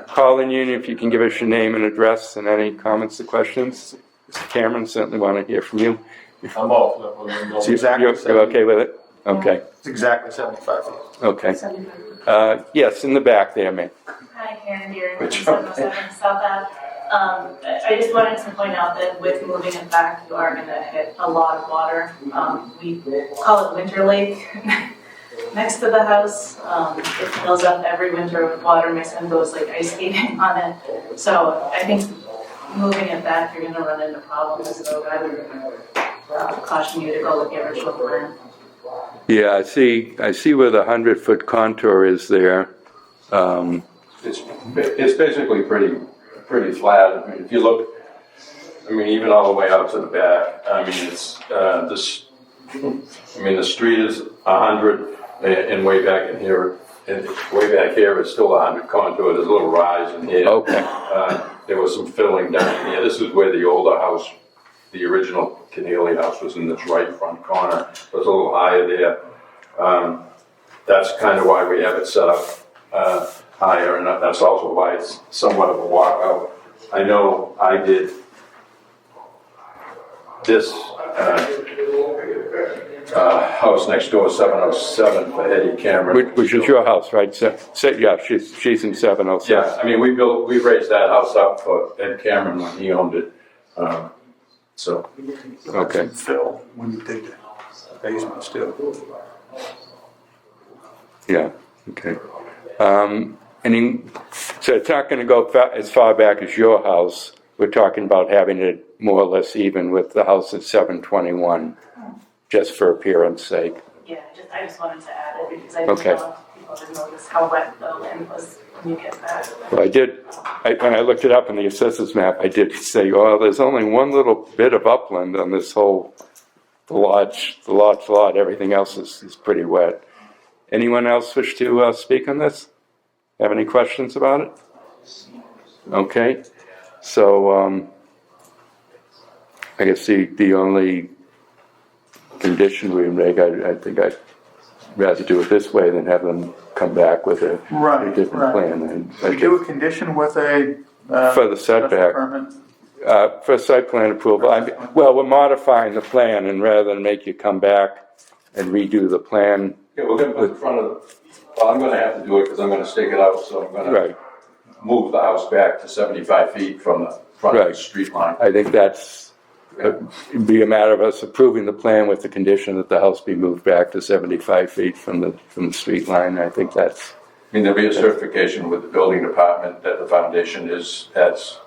call on you, and if you can give us your name and address and any comments or questions. Mr. Cameron, certainly want to hear from you. I'm off. That was- So you're okay with it? Okay, It's exactly 75 feet. okay. Yes, in the back there, man. Hi, Karen Deering, from 707 South Ave. I just wanted to point out that with moving it back, you are gonna hit a lot of water. We call it Winter Lake next to the house. It fills up every winter with water, my son goes like ice skating on it. So I think moving it back, you're gonna run into problems, so I would caution you to go with the original plan. Yeah, I see where the 100-foot contour is there. It's basically pretty flat. I mean, if you look, I mean, even all the way out to the back, I mean, it's, the street is 100 and way back in here, and way back here is still 100 contour. There's a little rise in here. Okay. There was some filling down here. This is where the older house, the original Keneally house, was in this right front corner. It was a little higher there. That's kind of why we have it set up higher, and that's also why it's somewhat of a walkout. I know I did this house next door, 707 for Eddie Cameron. Which is your house, right? Yeah, she's in 707. Yeah, I mean, we raised that house up for Ed Cameron when he owned it. So, Okay. Fill when you dig the basements too. Yeah, okay. So it's not gonna go as far back as your house. We're talking about having it more or less even with the house at 721, just for appearance sake. Yeah, I just wanted to add it because I didn't know if people would notice how wet the land was when you get back. Well, when I looked it up in the assessors map, I did say, oh, there's only one little bit of upland on this whole, the large lot, everything else is pretty wet. Anyone else wish to speak on this? Have any questions about it? Okay, so I guess the only condition we would make, I think I'd rather do it this way than have them come back with a different plan. We do a condition with a For the setback. special permit. for site plan approval, well, we're modifying the plan, and rather than make you come back and redo the plan, Yeah, we're gonna put in front of, well, I'm gonna have to do it because I'm gonna stake it out, so I'm gonna right, move the house back to 75 feet from the front of the Right. street line. I think that's, it'd be a matter of us approving the plan with the condition that the house be moved back to 75 feet from the street line. I think that's, I mean, there'll be a certification with the building department that the foundation is as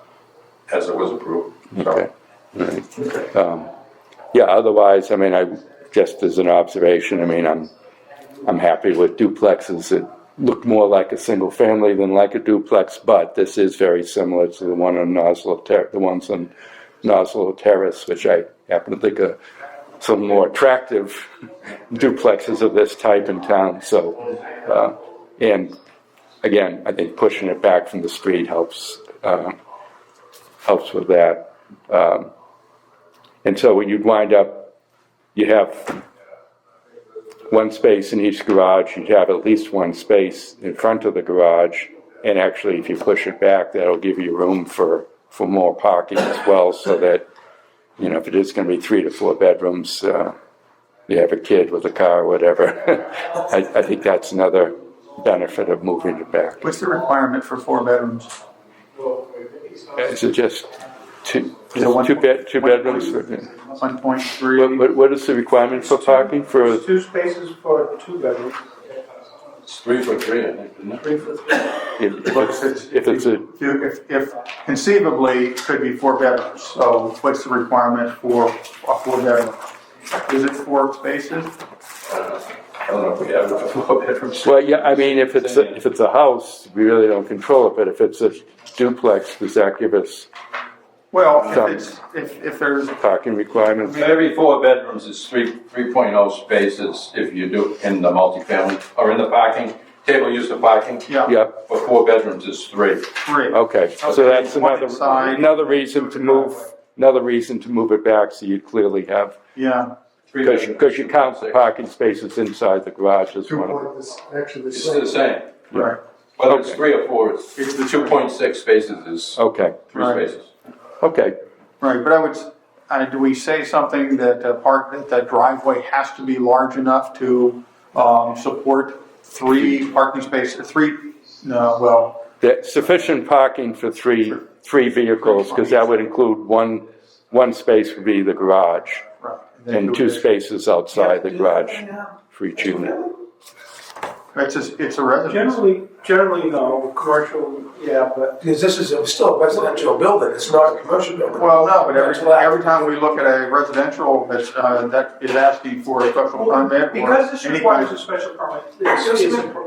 it was approved. So, okay. All right. Yeah, otherwise, I mean, just as an observation, I mean, I'm happy with duplexes that look more like a single family than like a duplex, but this is very similar to the one on the ones on Noslo Terrace, which I happen to think are some more attractive duplexes of this type in town. So, and again, I think pushing it back from the street helps with that. And so when you'd wind up, you have one space in each garage, you'd have at least one space in front of the garage. And actually, if you push it back, that'll give you room for more parking as well, so that, you know, if it is gonna be 3 to 4 bedrooms, you have a kid with a car or whatever. I think that's another benefit of moving it back. What's the requirement for 4 bedrooms? Is it just two Is it bedrooms? 1.3? What is the requirement for parking for? 2 spaces for 2 bedrooms. It's 3 for 3, I think, isn't it? 3 for 3. If it's a, If conceivably it could be 4 bedrooms, so what's the requirement for a 4 bedroom? Is it 4 spaces? I don't know if we have a 4 bedrooms. well, yeah, I mean, if it's a house, we really don't control it, but if it's a duplex, does that give us Well, if there's, parking requirements? Every 4 bedrooms is 3.0 spaces if you do in the multifamily, or in the parking, table use of parking. yeah, Yeah, For 4 bedrooms is 3. 3. okay, so Okay, that's one inside. another reason to move it back, so you clearly have, Yeah, because you count the parking spaces inside the garage as 2 one. point is actually the It's same. the same. right. Whether it's Okay. 3 or 4, it's the 2.6 spaces is Okay, 3 Right. spaces. okay, Right, but do we say something that that driveway has to be large enough to support 3 parking spaces, 3, no, well, sufficient parking for three vehicles, because that would include one space would be the garage, right. and 2 spaces outside the garage for each unit. It's a residence. Generally, no, commercial, yeah, but Because this is still a residential building, it's not a commercial building. Well, no, but That's allowed. every time we look at a residential that is asking for a special permit or because this any requires kind a special permit,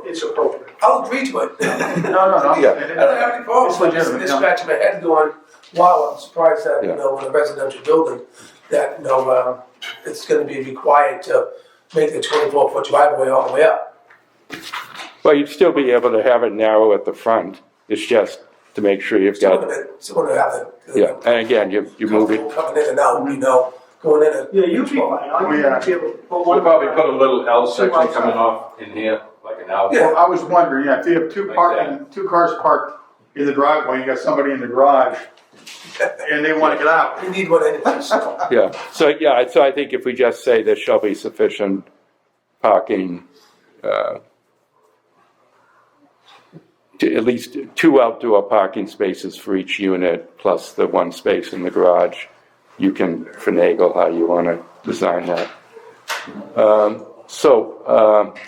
it's appropriate. I'll agree to it. no. Yeah. I don't have any problems, It's I'm just legitimate, this no. scratching my head going, wow, I'm surprised that, Yeah. in a residential building, that, it's gonna be required to make the 24-foot driveway all the way up. Well, you'd still be able to have it narrow at the front, it's just to make sure you've Still got, gonna have the. yeah, and again, you move it, Coming in and out, going in and. Yeah, you'd be fine, I'll Yeah. be able to put We'll one. probably put a little L section coming off in here, like an L. Yeah. Well, I was wondering, if you have 2 cars parked in the driveway, you got somebody in the garage, and they want to get out. You need one anyway, so. yeah. So I think if we just say there shall be sufficient parking, at least 2 outdoor parking spaces for each unit, plus the 1 space in the garage, you can finagle how you want to design that.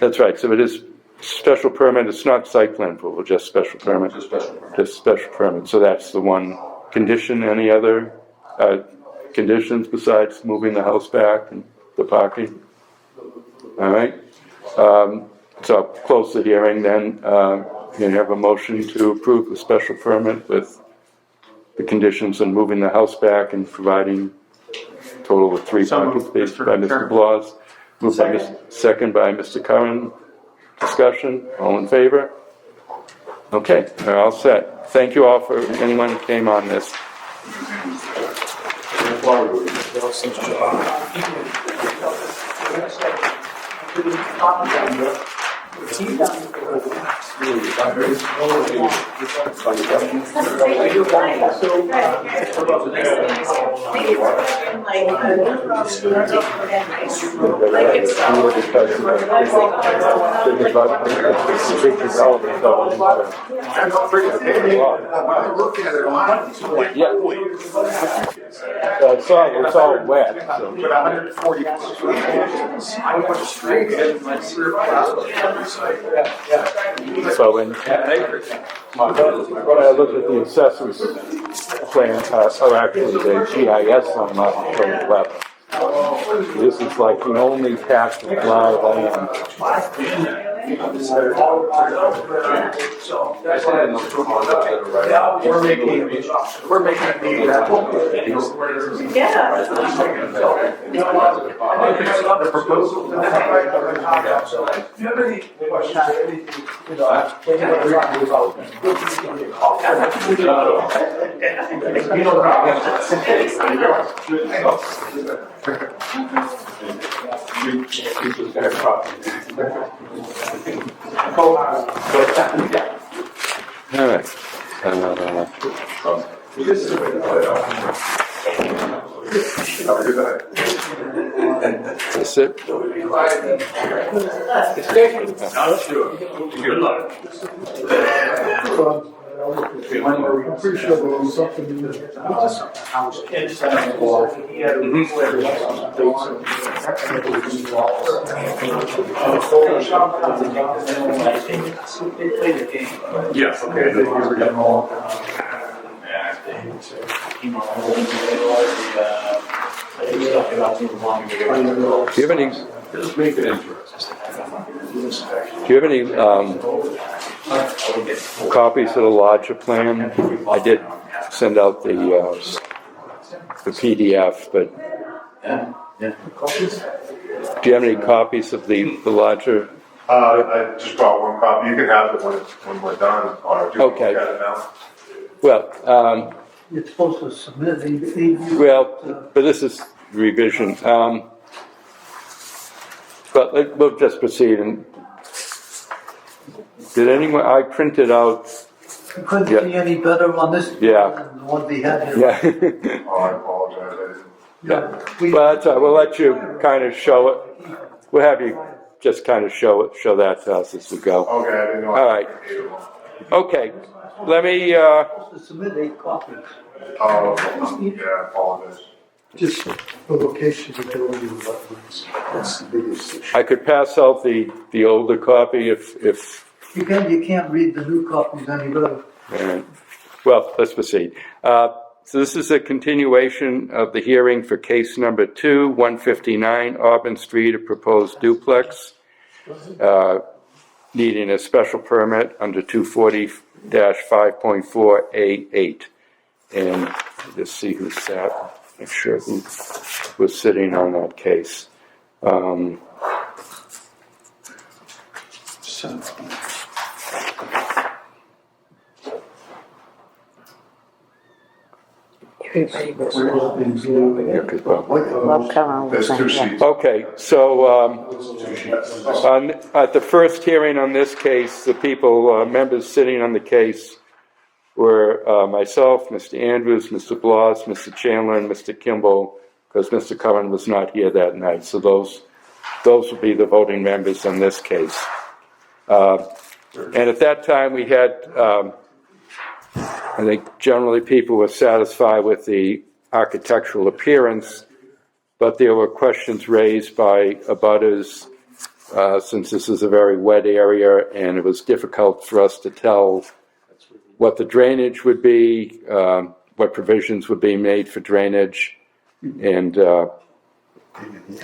That's right, so it is special permit, it's not site plan approval, just special permit. Just special permit. Just special permit, so that's the one condition. Any other conditions besides moving the house back and the parking? All right, so I'll close the hearing then. You have a motion to approve the special permit with the conditions on moving the house back and providing a total of 3 So parking moved, spaces Mr. by Mr. Chairman. Blas. Moved by second by Mr. Curran. Discussion, all in favor? Okay, we're all set. Thank you all for anyone who came on this. It's all wet. So when I looked at the assessor's plan, or actually the GIS on lot 11, this is like the only patch of dry land. We're making it need that. The proposal. All right. That's it. Good luck. I'm pretty sure there was something in there. Yes, okay. Do you have any? Just make it interesting. Do you have any copies of the larger plan? I did send out the PDF, but do you have any copies of the larger? I just brought one copy. You can have it when we're done, or do you Okay. look at it now? Well, You're supposed to submit but this is revision. But we'll just proceed. And did anyone? I printed out. You couldn't see any better on this Yeah. than the one we had here. Yeah. Oh, I apologize. I didn't. Yeah. Well, that's all right. We'll let you kind of show it. We'll have you just kind of show that to us as we go. Okay, I didn't know. All right. Okay. Let me. Supposed to submit 8 copies. Oh, yeah, I apologize. Just the location of the building and wetlands, that's the biggest issue. I could pass out the older copy if. You can't read the new copies any better. All right. Well, let's proceed. So this is a continuation of the hearing for case number 2, 159 Auburn Street, a proposed duplex, needing a special permit under 240-5.4A8. And just see who sat, make sure who was sitting on that case. Everybody was Well, come on. There's 2 sheets. okay, so at the first hearing on this case, the members sitting on the case were myself, Mr. Andrews, Mr. Bloss, Mr. Chandler, and Mr. Kimball, because Mr. Cullen was not here that night. So those will be the voting members on this case. And at that time, we had, I think generally people were satisfied with the architectural appearance, but there were questions raised by abutters since this is a very wet area and it was difficult for us to tell what the drainage would be, what provisions would be made for drainage. And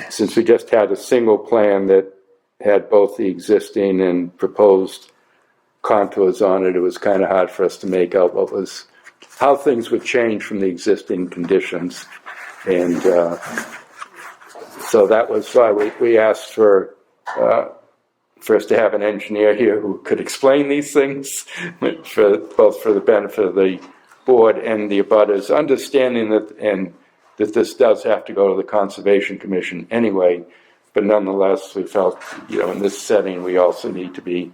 since we just had a single plan that had both the existing and proposed contours on it, it was kind of hard for us to make out how things would change from the existing conditions. And so that was why we asked for us to have an engineer here who could explain these things, both for the benefit of the board and the abutters, understanding that this does have to go to the Conservation Commission anyway, But nonetheless, we felt, in this setting, we also need to be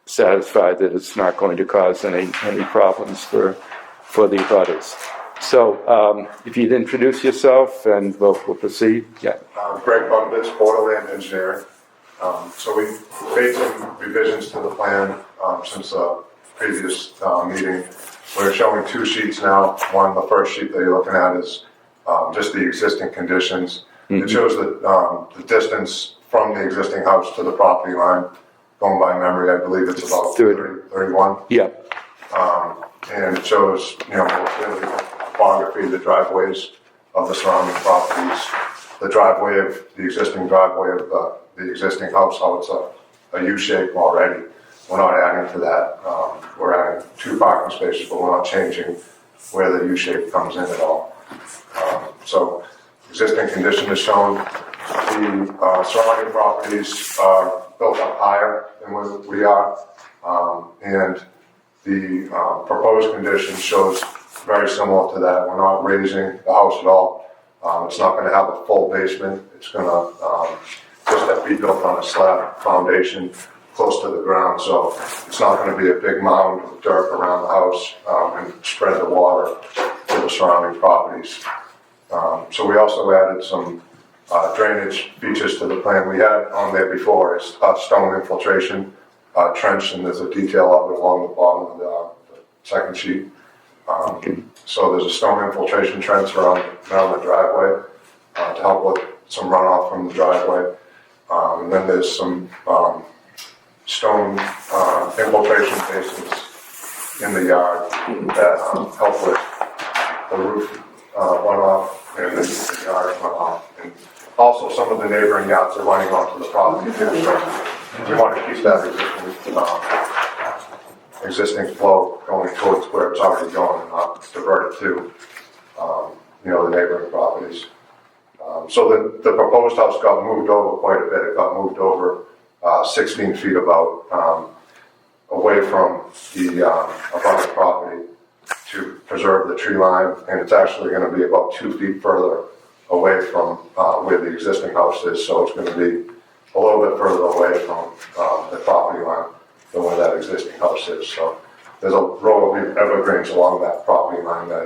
satisfied that it's not going to cause any problems for the abutters. So, if you'd introduce yourself and we'll proceed. Yeah. Greg Bumpus, Borderland Engineering. So we made some revisions to the plan since the previous meeting. We're showing two sheets now. One, the first sheet that you're looking at is just the existing conditions. It shows the distance from the existing house to the property line. Going by memory, I believe it's about 31. Yeah. And it shows, more clearly the topography, the driveways of the surrounding properties, the driveway of the existing driveway of the existing house, how it's a U-shape already. We're not adding to that. We're adding 2 parking spaces, but we're not changing where the U-shape comes in at all. So existing condition is shown. The surrounding properties are built up higher than where we are. And the proposed condition shows very similar to that. We're not raising the house at all. It's not going to have a full basement. It's going to just be built on a slab foundation close to the ground. So it's not going to be a big mound of dirt around the house and spread the water to the surrounding properties. So we also added some drainage features to the plan. We had on there before is stone infiltration trench, and there's a detail of it along the bottom of the second sheet. So there's a stone infiltration trench around the driveway to help with some runoff from the driveway. And then there's some stone infiltration basins in the yard that help with the roof runoff and the yard runoff. And also some of the neighboring yards are running onto the property too, so we want to keep that existing flow going towards where it's already going and not divert it to, the neighboring properties. So the proposed house got moved over quite a bit. It got moved over 16 feet about away from the abutting property to preserve the tree line, and it's actually going to be about 2 feet further away from where the existing house is. So it's going to be a little bit further away from the property line than where that existing house is. So there's a row of evergreens along that property line that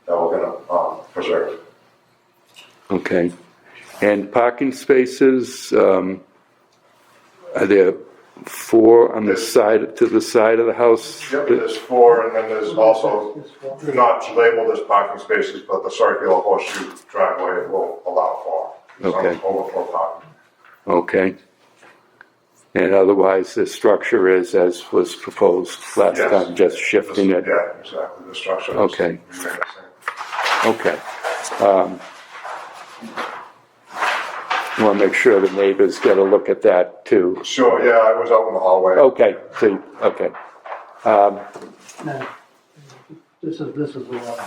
we're going to preserve. Okay. And parking spaces, are there 4 on the side, to the side of the house? Yep, there's 4, and then there's also not labeled as parking spaces, but the circular horseshoe driveway will allow for. Okay. Overflow parking. Okay. And otherwise, the structure is as was proposed last time, just shifting it? Yeah, exactly. The structure Okay. is remain the same. Okay. I want to make sure the neighbors get a look at that too. Sure, yeah, I was out in the hallway. Okay, so, okay. No. This is a lot.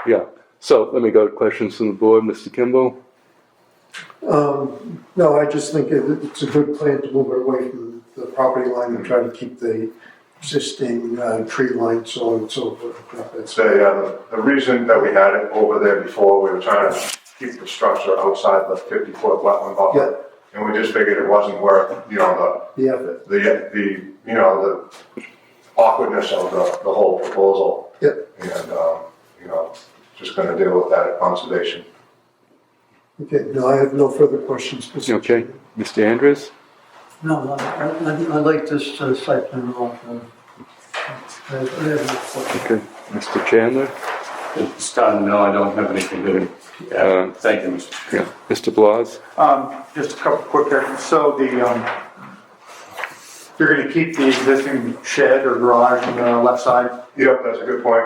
Yeah. So let me go to questions from the board. Mr. Kimball? No, I just think it's a good plan to move it away from the property line and try to keep the existing tree line, so on and so forth. So, the reason that we had it over there before, we were trying to keep the structure outside the 50-foot wetland buffer. And we just figured it wasn't worth, the awkwardness of the whole proposal. Yep. And, just gonna deal with that at conservation. Okay, no, I have no further questions. Okay. Mr. Andrews? No, I like this site plan a lot. I have no question. Okay. Mr. Chandler? No, I don't have anything to add. Thank you, Mr. Chairman. Yeah. Mr. Blas? Just a couple quick things. So you're going to keep the existing shed or garage on the left side? Yep, that's a good point.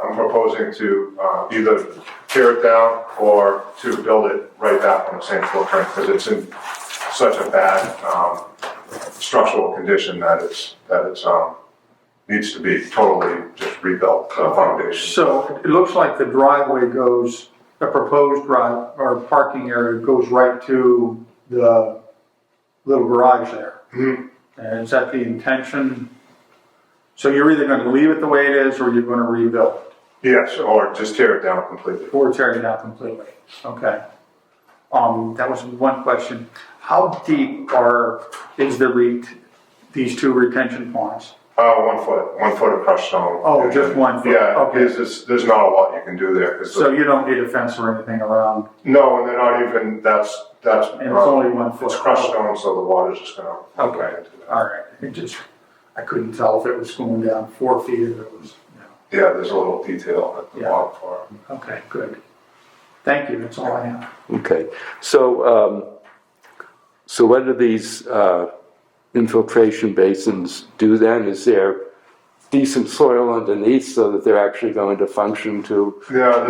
I'm proposing to either tear it down or to build it right back on the same footprint because it's in such a bad structural condition that it's needs to be totally just rebuilt to the foundation. So it looks like the driveway goes, the proposed drive or parking area goes right to the little garage there. Mm-hmm. And is that the intention? So you're either going to leave it the way it is or you're going to rebuild it? Yes, or just tear it down completely. Or tear it down completely. Okay. That was one question. How deep is these two retention ponds? 1 foot of crushed stone. Oh, just 1 foot? Yeah, Okay. there's not a lot you can do there. 'Cause So you don't need a fence or anything around? no, and they're not even, that's. And it's only 1 foot? It's crushed stone, so the water's just gonna. Okay, all right. I couldn't tell if it was going down 4 feet or if it was, Yeah, there's a little detail at the Yeah. bottom for it. okay, good. Thank you, that's all I have. Okay, so what do these infiltration basins do then? Is there decent soil underneath so that they're actually going to function to? Yeah,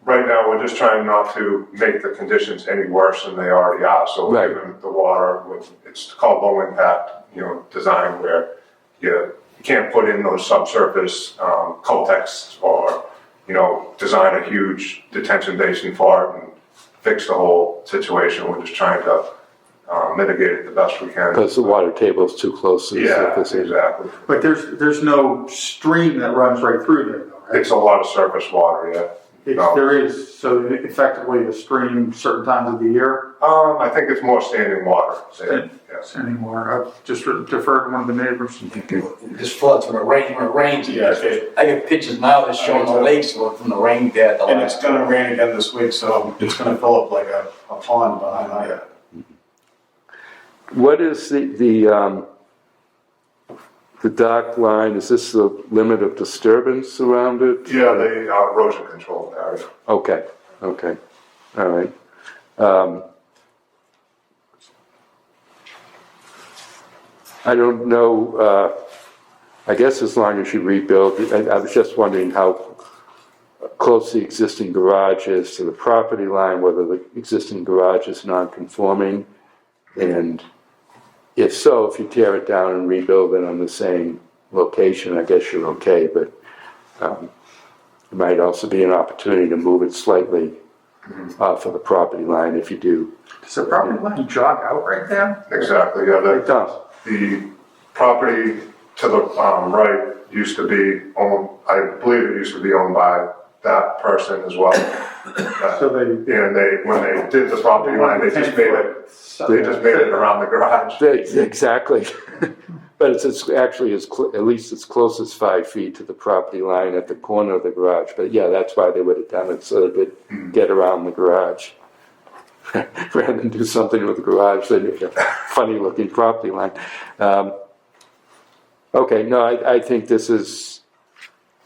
right now, we're just trying not to make the conditions any worse than they already are. So we're Right. giving the water, it's called low impact, design, where you can't put in those subsurface Coltex or, design a huge detention basin for it and fix the whole situation. We're just trying to mitigate it the best we can. Because the water table is too close to the Yeah, surface. exactly. But there's no stream that runs right through there, though, right? It's a lot of surface water, yeah. No. There is, so effectively a stream certain times of the year? I think it's more standing water. Yes. Anymore, I've just deferred to one of the neighbors. This floods when it rains. Yeah, I get pictures now that's showing the lakes from the rain there. And it's gonna rain again this week, so it's gonna fill up like a pond behind that. What is the dark line? Is this the limit of disturbance around it? Yeah, the erosion control area. Okay, all right. I don't know, I guess as long as you rebuild, I was just wondering how close the existing garage is to the property line, whether the existing garage is non-conforming, and if so, if you tear it down and rebuild it on the same location, I guess you're okay, but there might also be an opportunity to move it slightly off of the property line if you do. Does the property line jog out right there? Exactly, yeah. It does. The property to the right used to be owned, I believe it used to be owned by that person as well. So when they did the property line, they just made it around the garage. Exactly. But it's actually at least as close as 5 feet to the property line at the corner of the garage. But yeah, that's why they would have done it, so they could get around the garage. Rather than do something with the garage, they make a funny looking property line. Okay, no, I think this is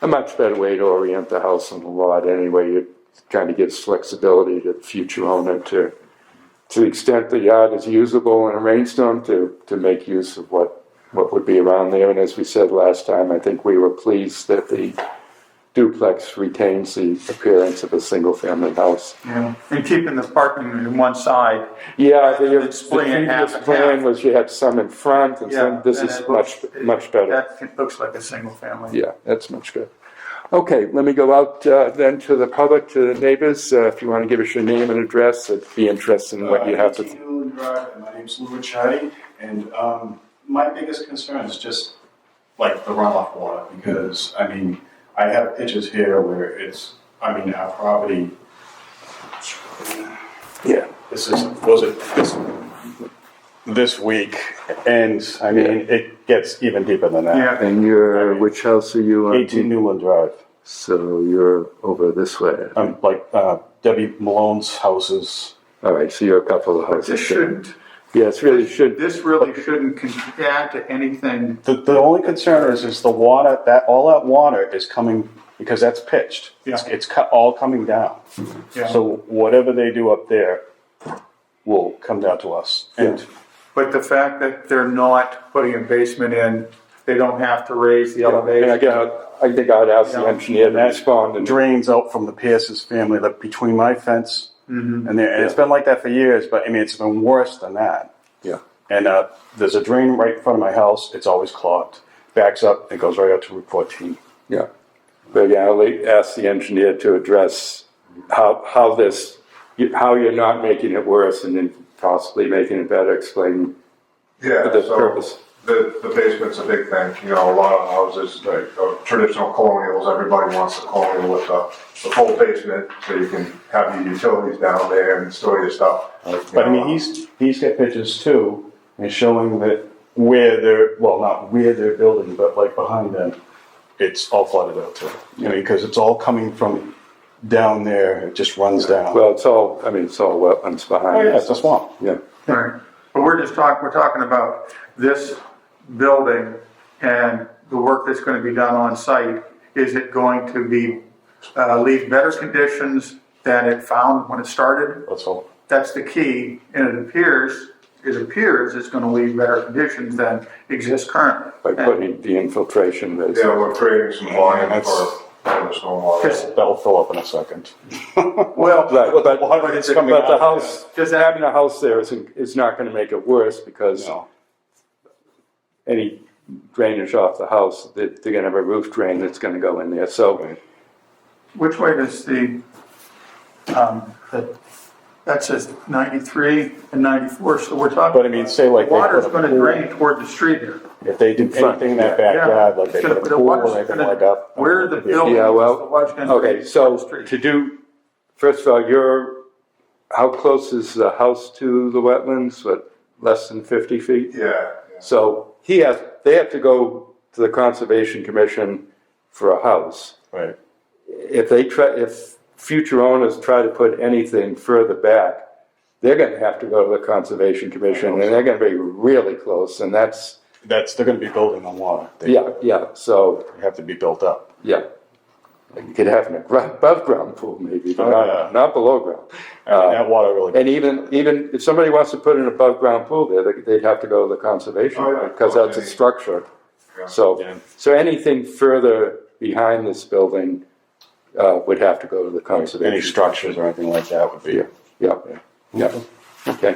a much better way to orient the house on the lot anyway. It kind of gives flexibility to the future owner to the extent the yard is usable in a rainstorm to make use of what would be around there. And as we said last time, I think we were pleased that the duplex retains the appearance of a single-family house. Yeah, and keeping the parking in one side. Yeah, the previous plan was you had some in front, and some, this is much better. That looks like a single family. Yeah, that's much better. Okay, let me go out then to the public, to the neighbors. If you want to give us your name and address, I'd be interested in what you have to. My name's Lou Ricciardi, and my biggest concern is just like the runoff water, because I have pictures here where our property. Yeah. This week, and it gets even deeper than that. Yeah. And which house are you on? 18 Newland Drive. So you're over this way. I'm like Debbie Malone's houses. All right, so you're a couple of houses. This shouldn't. Yes, really should. This really shouldn't add to anything. The only concern is the water, all that water is coming, because that's pitched. Yeah. It's all coming down. Yeah. So whatever they do up there will come down to us. And But the fact that they're not putting a basement in, they don't have to raise the elevation. And again, I think I'd ask the engineer to respond. And drains out from the Pierce's family, like between my fence and there. And it's been like that for years, but it's been worse than that. Yeah. And there's a drain right in front of my house. It's always clogged. Backs up, it goes right up to Route 14. Yeah. But yeah, I'll ask the engineer to address how you're not making it worse and then possibly making it better, explain the purpose. the basement's a big thing, you know, a lot of houses, like traditional colonials, everybody wants the colonial with the full basement, so you can have your utilities down there and store your stuff. But I mean, he's got pictures too, and showing that where they're, well, not where they're building, but like behind them, it's all flooded out too. I mean, because it's all coming from down there, it just runs down. Well, it's all wetlands behind. Oh, yeah, us. it's a swamp. Yeah. Right. But we're talking about this building and the work that's going to be done on site. Is it going to be, leave better conditions than it found when it started? Let's hope. That's the key, and it appears it's going to leave better conditions than exist currently. By putting the infiltration, basically. Yeah, we're creating some volume for the stormwater. That'll fill up in a second. Well, Right, but the house, Does having a house there is not gonna make it worse, because No. any drainage off the house, they're gonna have a roof drain that's gonna go in there, so. which way does that says 93 and 94, so we're talking. But I mean, say like they Water's put a going to pool. drain toward the street here. If they did anything in that backyard, like they put a The pool water's or anything gonna- like that. Where the building Yeah, is, well, the water's going to Okay, drain so toward the street. to do, first of all, how close is the house to the wetlands? What, less than 50 feet? Yeah, So they have to go to the Conservation Commission for a house. Right. If future owners try to put anything further back, they're gonna have to go to the Conservation Commission, and they're gonna be really close, and they're gonna be building on water. So. They have to be built up. Yeah. You could have an above ground pool maybe, but Oh, not below ground. I mean, that water really. And even if somebody wants to put an above ground pool there, they'd have to go to the conservation, Oh, yeah. because that's a structure. Yeah. So anything further behind this building would have to go to the conservation. Any structures or anything like that would be. Yeah, okay.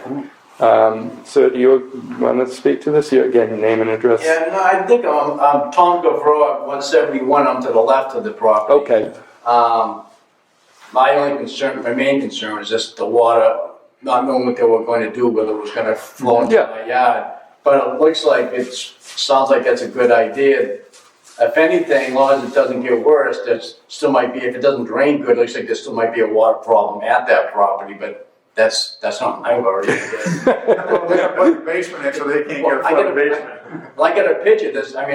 So do you want to speak to this? Again, your name and address? Yeah, no, I think I'm Tom Gavro at 171. I'm to the left of the property. Okay, My main concern is just the water, not knowing what they were going to do, whether it was going to flow into my yard. But it looks like sounds like that's a good idea. If anything, as long as it doesn't get worse, there still might be, if it doesn't drain good, it looks like there still might be a water problem at that property, but that's not my worry. They're going to put the basement in so they can't get a flood basement. Like I got a picture,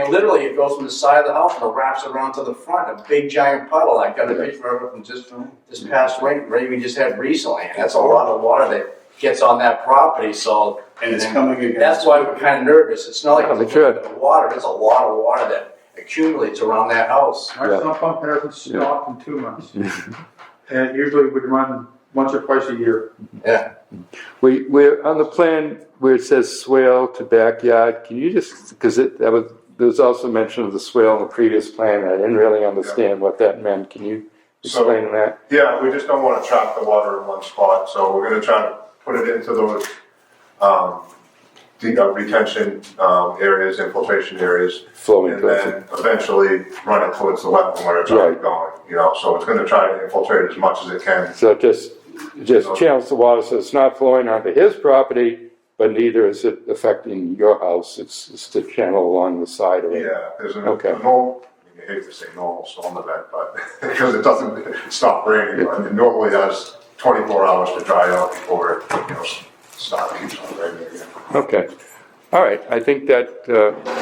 literally it goes from the side of the house and it wraps around to the front, a big giant puddle. I got a picture of it from just this past rain we just had recently, and that's a lot of water that gets on that property, so. And it's coming again. That's why we're kind of nervous. It's not like Yeah, it's sure. a little bit of water, it's a lot of water that accumulates around that house. Our sump pump hasn't stopped in 2 months. And it usually would run once or twice a year. Yeah. we're on the plan where it says swale to backyard. Can you just, because there was also mention of the swale in the previous plan. I didn't really understand what that meant. Can you explain that? Yeah, we just don't want to trap the water in one spot, so we're gonna try to put it into those retention areas, infiltration areas, Flowing and towards then eventually run it towards the wetland where it's already going. So it's gonna try to infiltrate as much as it can. So it just channels the water, so it's not flowing onto his property, but neither is it affecting your house. It's the channel along the side of it. Yeah, there's a Okay. normal, I hate to say normal storm event, but because it doesn't stop raining, but it normally has 24 hours to dry out before it, keeps on raining again. Okay. All right. I think that,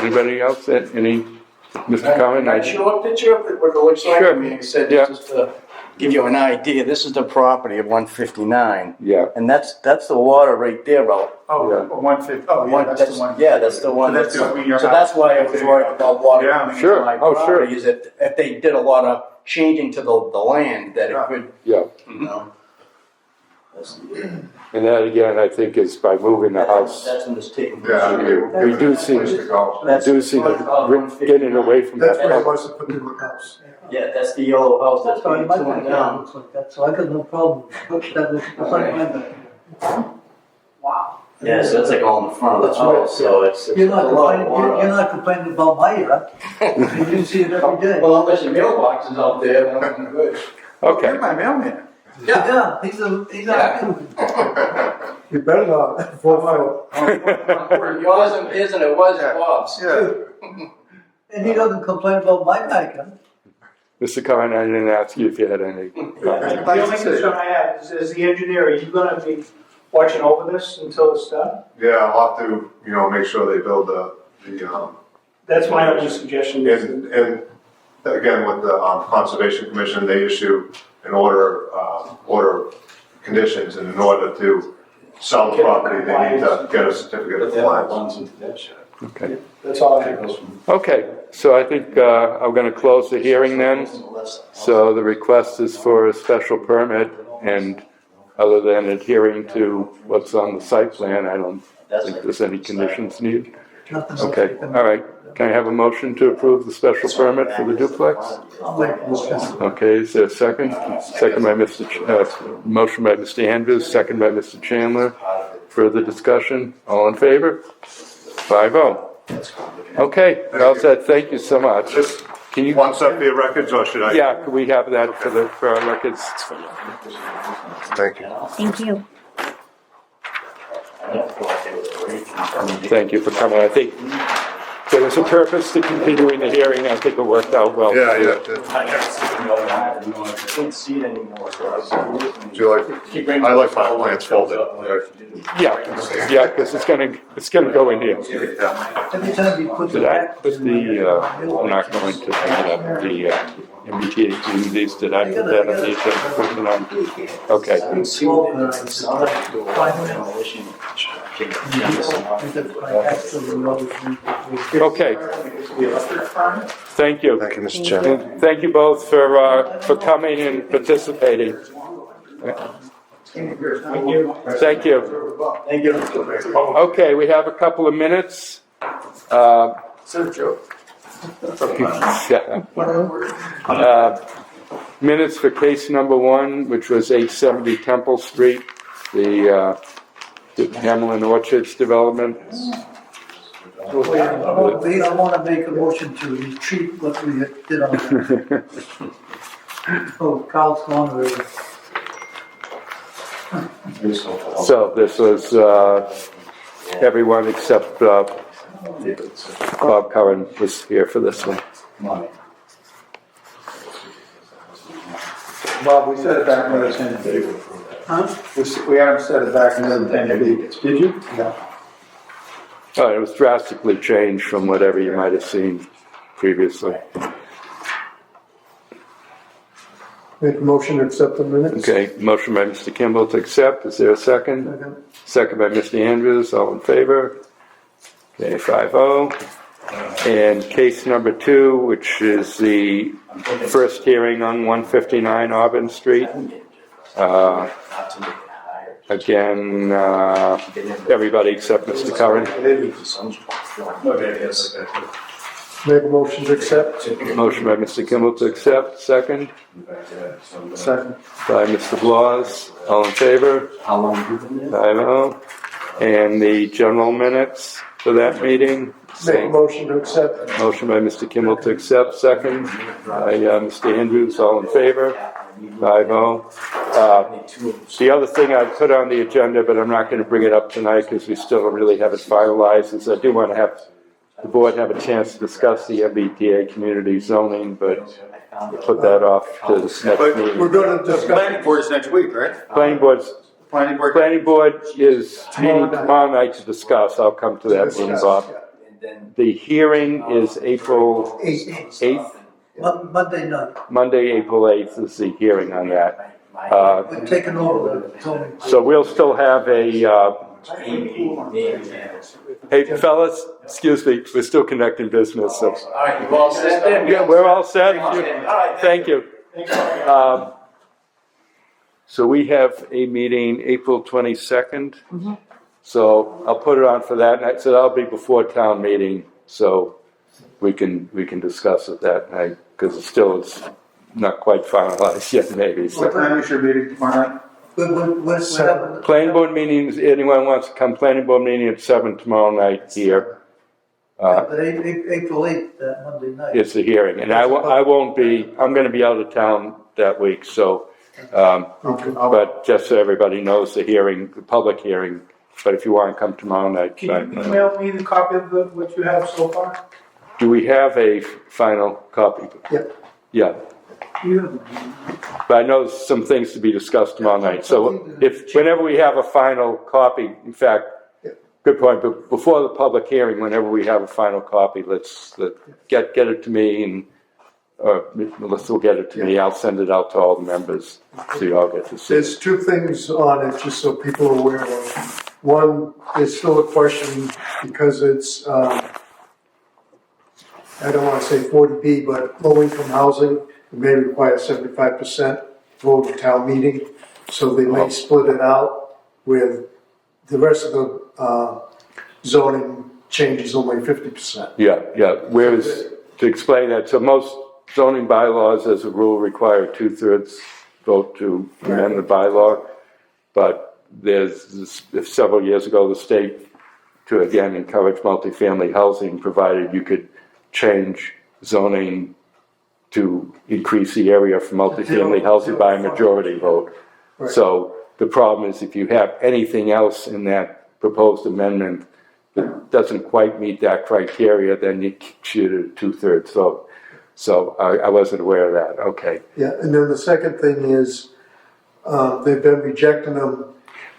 anybody else, any, Mr. Cohen? Can I show a picture of what it looks like? Sure. I mean, I said, Yeah. just to give you an idea, this is the property of 159. Yeah. And that's the water right there, about. Oh, Yeah. 150, oh, yeah, that's the one. Yeah, that's the one. So that's between your So house. that's why I was worried about water Yeah, coming sure. into my Oh, sure. property, is that if they did a lot of changing to the land, that it could, Yeah. you know. That's And that again, I think is by moving the house, a mistake. Yeah, reducing, place to go. getting away from That's that. where he wants to put the new house. Yeah, that's the yellow house that's Sorry, being my torn backyard down. looks like that, so I got no problem. That looks like my backyard. Yeah, so that's like all in the front of the That's right. house, so it's You're a not lot of complaining, water. you're not complaining about my yard. You see it every day. Well, unless your mailbox is out there, then I'm good. Okay. You're my mailman. Yeah, he's on. You better not. Yours isn't, it was Bob's. And he doesn't complain about my backyard. Mr. Curran, I didn't ask you if you had any. The only concern I have is, as the engineer, are you gonna be watching over this until it's done? Yeah, I'll have to, make sure they build the That's my only suggestion. and again, with the Conservation Commission, they issue an order conditions, and in order to sell the property, they need to get a certificate of compliance. Okay. That's all I have. Okay, so I think I'm going to close the hearing then. So the request is for a special permit, and other than adhering to what's on the site plan, I don't think there's any conditions needed. Okay, all right. Can I have a motion to approve the special permit for the duplex? Okay, is there a second? Second by motion by Mr. Andrews, second by Mr. Chandler. Further discussion? All in favor? 5-0. Okay, well said. Thank you so much. Can you want that for your records, or should I? Yeah, can we have that for our records? Thank you. Thank you. Thank you for coming. I think there was a purpose to continuing the hearing. I think it worked out well. Yeah. Do you like? I like my plants folded. Yeah, because it's gonna go in here. Every time he puts it Did I back. put I'm not going to bring it up, the MBTA communities, did I put that on the agenda? Put it on? Okay. Okay. Thank you. Thank you, Mr. Chairman. Thank you both for coming and participating. Thank you. Okay, we have a couple of minutes. Minutes for case number 1, which was 870 Temple Street, the Hamlin Orchards development. I want to make a motion to retreat what we did on that. Oh, Carl's gone already. So this was everyone except Bob Curran was here for this one. Bob, we set it back another 10 feet. Huh? We haven't set it back another 10 feet. Did you? No. Oh, it was drastically changed from whatever you might have seen previously. Make a motion to accept the minutes. Okay, motion by Mr. Kimball to accept. Is there a second? Second by Mr. Andrews. All in favor? Okay, 5-0. And case number 2, which is the first hearing on 159 Auburn Street. Again, everybody except Mr. Curran. Make a motion to accept. Motion by Mr. Kimball to accept. Second? Second. By Mr. Blas. All in favor? How long have you been there? 5-0. And the general minutes for that meeting? Make a motion to accept. Motion by Mr. Kimball to accept. Second by Mr. Andrews. All in favor? 5-0. The other thing I put on the agenda, but I'm not going to bring it up tonight because we still really haven't finalized, is I do want to have the board have a chance to discuss the MBTA community zoning, but we'll put that off to this next meeting. We're going to discuss. Planning board is next week, right? Planning board is meeting tomorrow night to discuss. I'll come to that meeting, Bob. The hearing is April 8th. Monday night. Monday, April 8th is the hearing on that. We're taking over the zoning. So we'll still have a, hey fellas, excuse me, we're still conducting business. So. All right, you all set then? Yeah, we're all set. Thank you. So we have a meeting April 22nd. So I'll put it on for that night. So that'll be before town meeting. So we can discuss it that night because it's not quite finalized yet, maybe. So. What time is your meeting tomorrow night? Planning board meetings, anyone wants to come, planning board meeting at 7 tomorrow night here. But April 8th, that Monday night. It's a hearing, and I won't be, I'm gonna be out of town that week, so But just so everybody knows, the public hearing, but if you want to come tomorrow night. Can you email me the copy of what you have so far? Do we have a final copy? Yep. Yeah. But I know some things to be discussed tomorrow night. So whenever we have a final copy, in fact, good point, but before the public hearing, whenever we have a final copy, let's get it to me, and Melissa will get it to me. I'll send it out to all the members so you all get to see There's it. two things on it, just so people are aware of. One, there's still a question because it's, I don't want to say 40B, but low-income housing, it may require 75% vote at town meeting, so they may split it out with the rest of the zoning changes only 50%. Yeah. Whereas, to explain that, so most zoning bylaws, as a rule, require 2/3 vote to amend the bylaw. But several years ago, the state, to again encourage multifamily housing, provided you could change zoning to increase the area for multifamily housing by a majority vote. Right. So the problem is if you have anything else in that proposed amendment that doesn't quite meet that criteria, then you should 2/3 vote. So I wasn't aware of that. Okay. Yeah, and then the second thing is, they've been rejecting them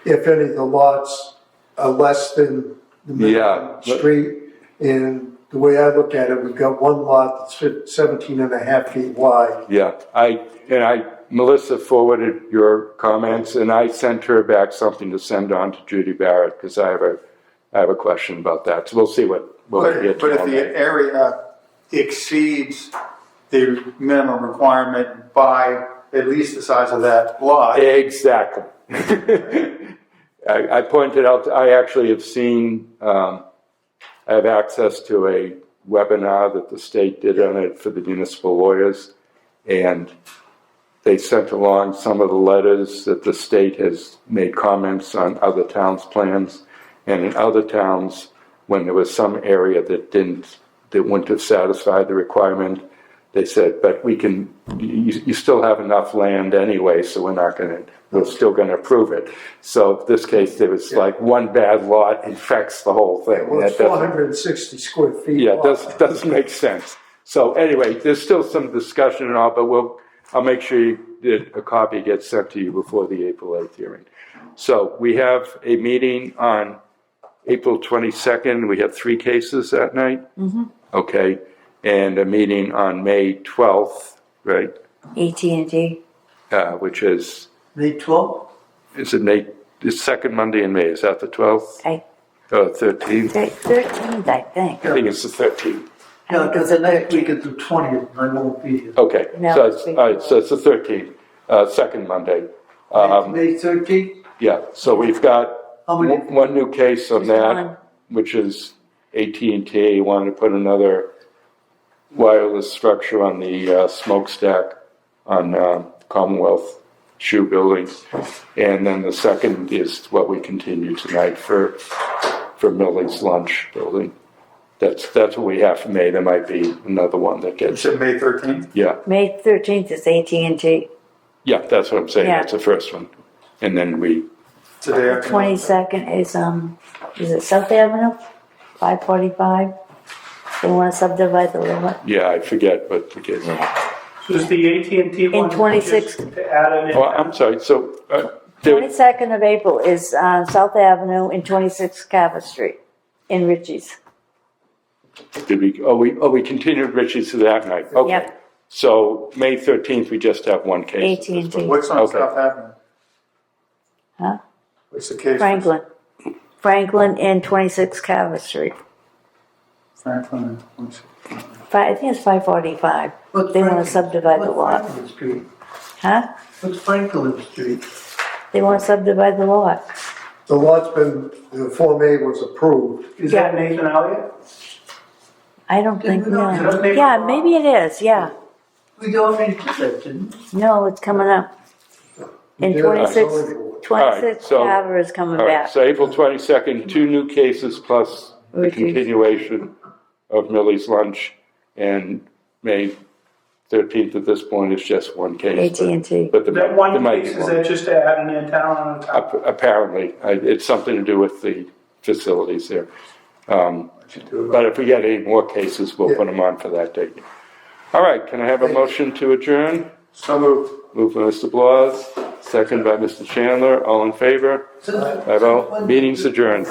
if any of the lots are less than the minimum street. And the way I look at it, we've got one lot that's 17 and a half feet wide. Yeah, Melissa forwarded your comments, and I sent her back something to send on to Judy Barrett, because I have a question about that. So we'll see what we get to. But if the area exceeds the minimum requirement by at least the size of that lot. Exactly. I pointed out, I actually have seen, I have access to a webinar that the state did on it for the municipal lawyers, and they sent along some of the letters that the state has made comments on other towns' plans, and in other towns, when there was some area that wouldn't have satisfied the requirement, they said, but you still have enough land anyway, so we're still gonna approve it. So in this case, there was like one bad lot infects the whole thing. Well, it's 460 square feet. Yeah, it doesn't make sense. So anyway, there's still some discussion and all, but I'll make sure that a copy gets sent to you before the April 8th hearing. So we have a meeting on April 22nd. We have 3 cases that night. Mm-hmm. Okay. And a meeting on May 12th, right? AT&T. Which is... May 12th? Is it May? It's second Monday in May. Is that the 12th? 13th? 13th, I think. I think it's the 13th. Yeah, because the next week is the 20th, and I won't be here. Okay. No, So it's the 13th, second Monday. May 13th? Yeah. So we've got How many? one new case on Just that, one. which is AT&T wanted to put another wireless structure on the smokestack on Commonwealth Shoe Building. And then the second is what we continue tonight for Millie's Lunch Building. That's what we have for May. There might be another one that You gets... said May 13th? Yeah. May 13th is AT&T. Yeah, that's what I'm saying. Yeah. That's the first one. And then Today afternoon. 22nd is it South Avenue? 545? They want to subdivide the lot. yeah, I forget, but the case. Is the AT&T one? 26. just to add in? Oh, I'm sorry. So, 22nd of April is South Avenue and 26 Carver Street in Ritchie's. did we continued Richie's to that night? Okay. Yep. So May 13th, we just have one case. at this AT&T. point. What's on Okay. South Avenue? Huh? What's the case? Franklin and 26 Carver Street. Franklin. I think it's 545. What's They want Franklin- to subdivide the what's lot. Franklin Street? Huh? What's Franklin Street? They want to subdivide the lot. The lot's been, the Form A was approved. Is that Nathan Elliott? I don't think, we don't no. have maybe- Yeah, maybe it is, yeah. We already did that, didn't we? No, it's coming up. And Yeah, 26 All right, 26 so- Carver is coming All right, back. so April 22nd, 2 new cases plus the Richie's. continuation of Millie's Lunch, and May 13th at this point is just one case. but- AT&T. But there That one there might be case, is more. that just to add an antenna on the top? Apparently, it's something to do with the facilities there. But if we get any more cases, we'll put them on for that date. All right, can I have a motion to adjourn? So moved. Moved by Mr. Blas, second by Mr. Chandler, all in favor? 5-0, meeting's adjourned.